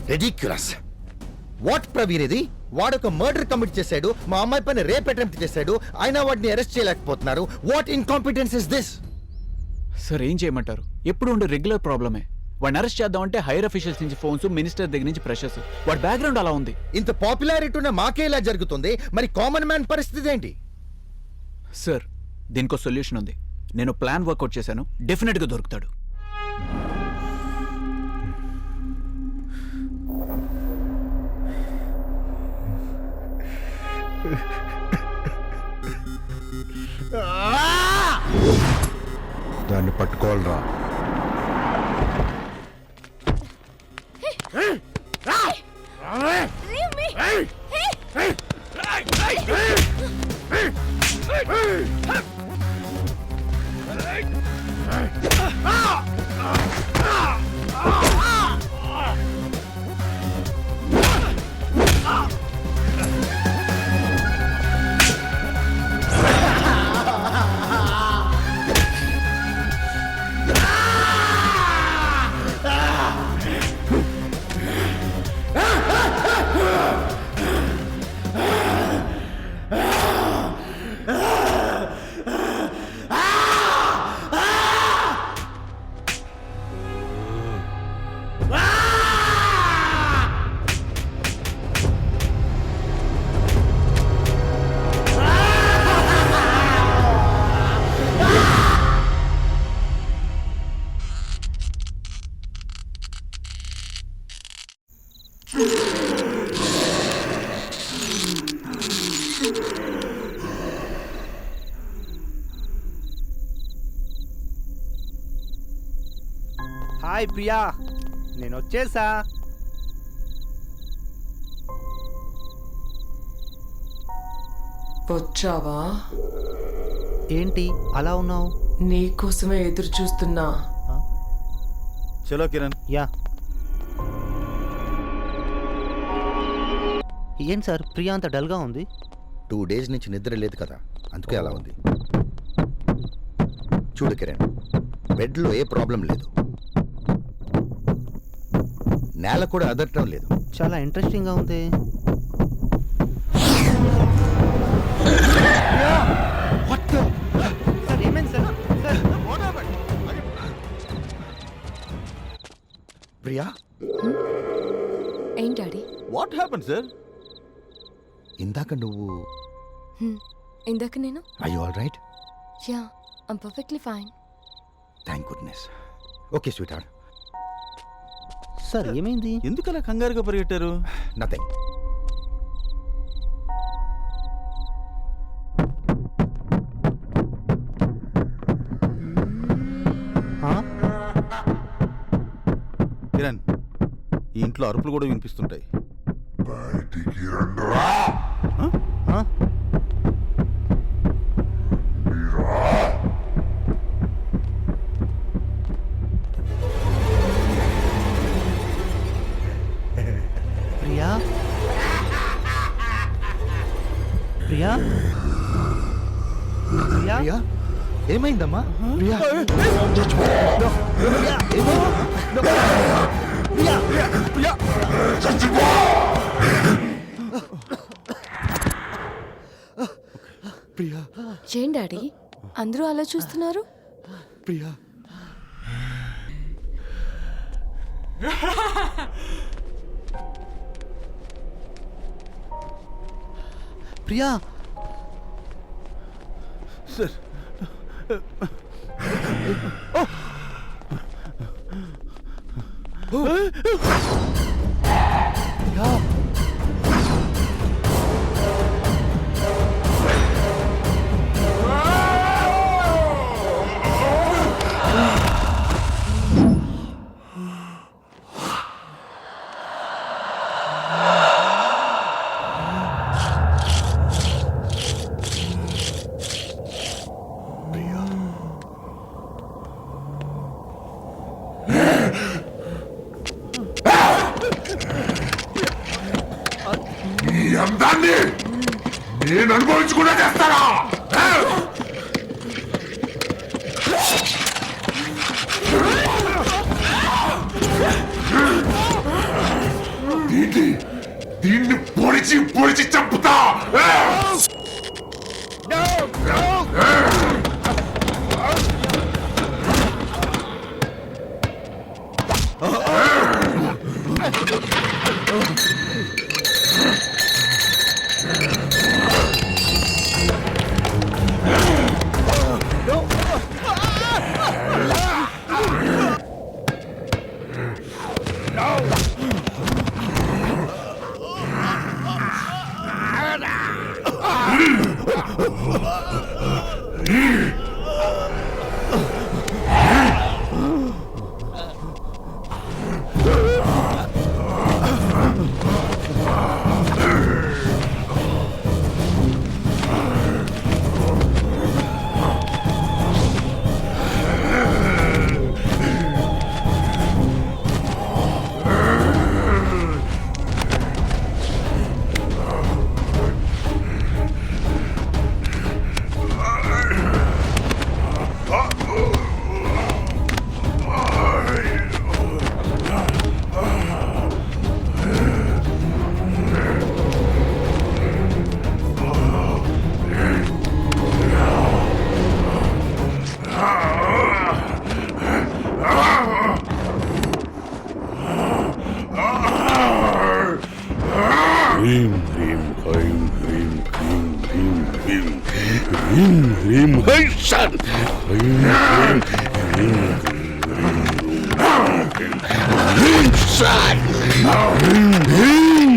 రెడిక్యులస్. వాట్ ప్రవీణ్ ఇది? వాడొక మర్డర్ కమిట్ చేశాడు, మా అమ్మాయి పైన రేప్ అటెంప్ట్ చేశాడు, అయినా వాడిని అరెస్ట్ చేయలేకపోతున్నారు. What incompetence is this? Sir ఏం చేయమంటారు? ఎప్పుడు ఉండే రెగ్యులర్ ప్రాబ్లమే. వాడిని అరెస్ట్ చేద్దామంటే హైయర్ అఫీషియల్స్ నుంచి ఫోన్స్, మినిస్టర్ దగ్గర నుంచి ప్రెషర్స్. వాడి బ్యాక్గ్రౌండ్ అలా ఉంది. ఇంత పాపులారిటీ ఉన్న మాకే ఇలా జరుగుతుంది, మరి కామన్ మ్యాన్ పరిస్థితి ఏంటి? సార్ దీనికో సొల్యూషన్ ఉంది. నేను ప్లాన్ వర్కౌట్ చేశాను, డెఫినెట్గా దొరుకుతాడు. దాన్ని పట్టుకోవాలరా. హాయ్ ప్రియా, నేను వచ్చేసా. వచ్చావా? ఏంటి అలా ఉన్నావు? నీకోసమే ఎదురు చూస్తున్నా. చలో కిరణ్. యా. ఏం సార్ ప్రియా అంత డల్గా ఉంది? 2 days నుంచి నిద్ర లేదు కదా, అందుకే అలా ఉంది. చూడు కిరణ్, బెడ్లో ఏ ప్రాబ్లం లేదు, నేల కూడా అదరటం లేదు. చాలా ఇంట్రెస్టింగ్గా ఉంది. సార్ ఏమైంది సార్? ప్రియా, ఏంటి డాడీ? What happen sir? ఇందాక నువ్వు ఇందాక నేను I you all right? Yeah, I'm perfectly fine. Thank goodness. Okay sweet heart. Sir ఏమైంది? ఎందుకు అలా కంగారుగా పరిగెట్టారు? నథింగ్. కిరణ్, ఈ ఇంట్లో అరుపులు కూడా వినిపిస్తుంటాయి. బయటికి రండిరా. ప్రియా, ప్రియా, ప్రియా, ఏమైందమ్మా? ప్రియా, ప్రియా. ఏం డాడీ అందరూ అలా చూస్తున్నారు? ప్రియా, ప్రియా. సార్ నేను అనుభవించకుండా చేస్తారా? దీన్ని పొడిచి పొడిచి చంపుతా. హ్రీం హ్రీం హ్రైం హ్రీం హ్రీం హ్రీం హ్రీం హ్రీం హ్రీం హై సన్ హ్రీం హ్రీం హ్రీం హ్రీం సన్ హ్రీం హ్రీం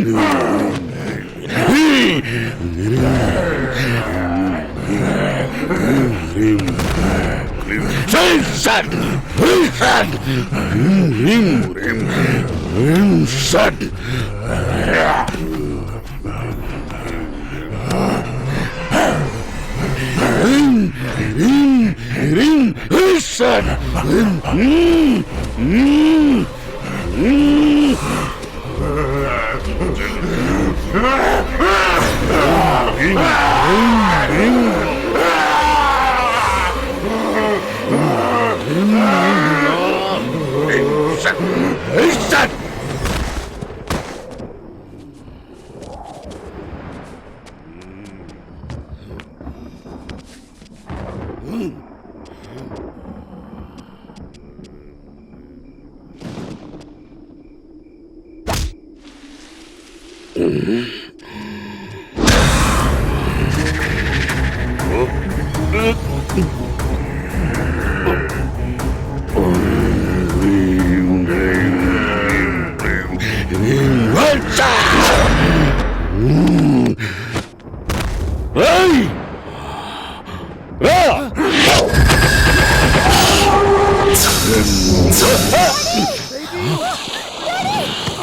హ్రీం జై సన్ హ్రీం సన్ హ్రీం హ్రీం హ్రీం సన్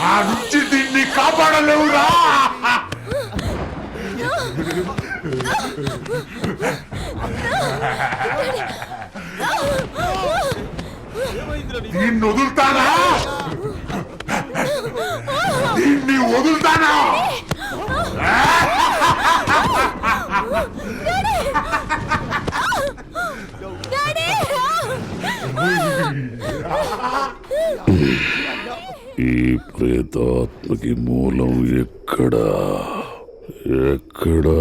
ఆ నుంచి దీన్ని కాపాడలేవురా. దీన్ని వదులుతానా? దీన్ని వదులుతానా? ఈ ప్రేతాత్మకి మూలం ఎక్కడా ఎక్కడా?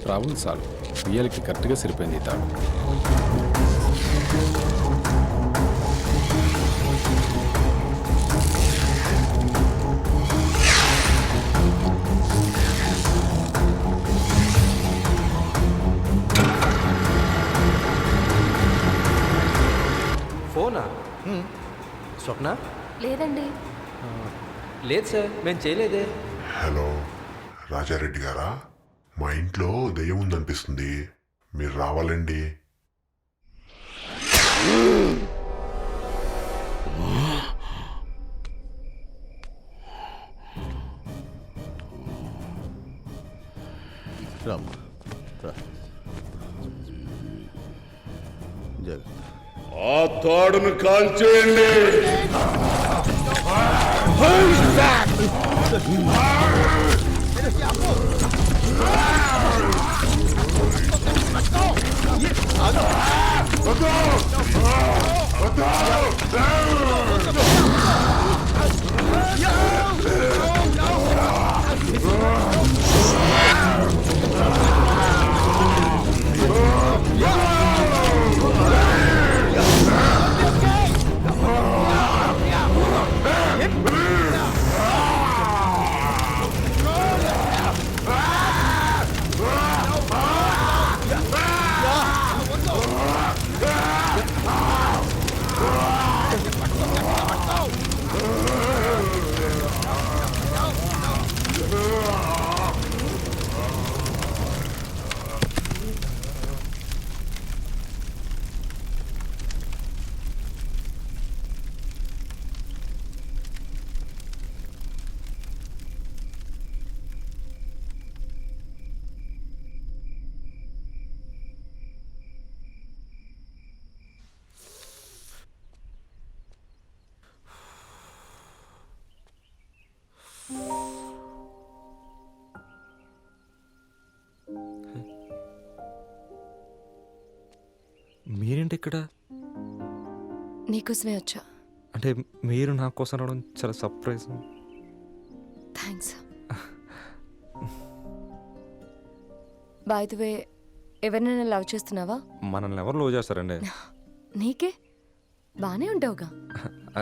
Problem solve. ఉయ్యాలకి కరెక్ట్గా సరిపోయింది తాడు. ఫోనా? స్వప్న? లేదండి. లేదు సార్, మేము చేయలేదే. హలో రాజారెడ్డి గారా, మా ఇంట్లో దెయ్యం ఉందనిపిస్తుంది, మీరు రావాలండి. జాగ్రత్త. ఆ తాడును కాల్చేయండి. మీరేంటి ఇక్కడ? నీకోసమే వచ్చా. అంటే మీరు నా కోసం రావడం చాలా surprise. Thanks. By the way, ఎవరినైనా లవ్ చేస్తున్నావా? మనల్ని ఎవరు లవ్ చేస్తారండి? నీకే బానే ఉంటావుగా,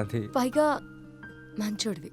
అది పైగా మంచోడివి.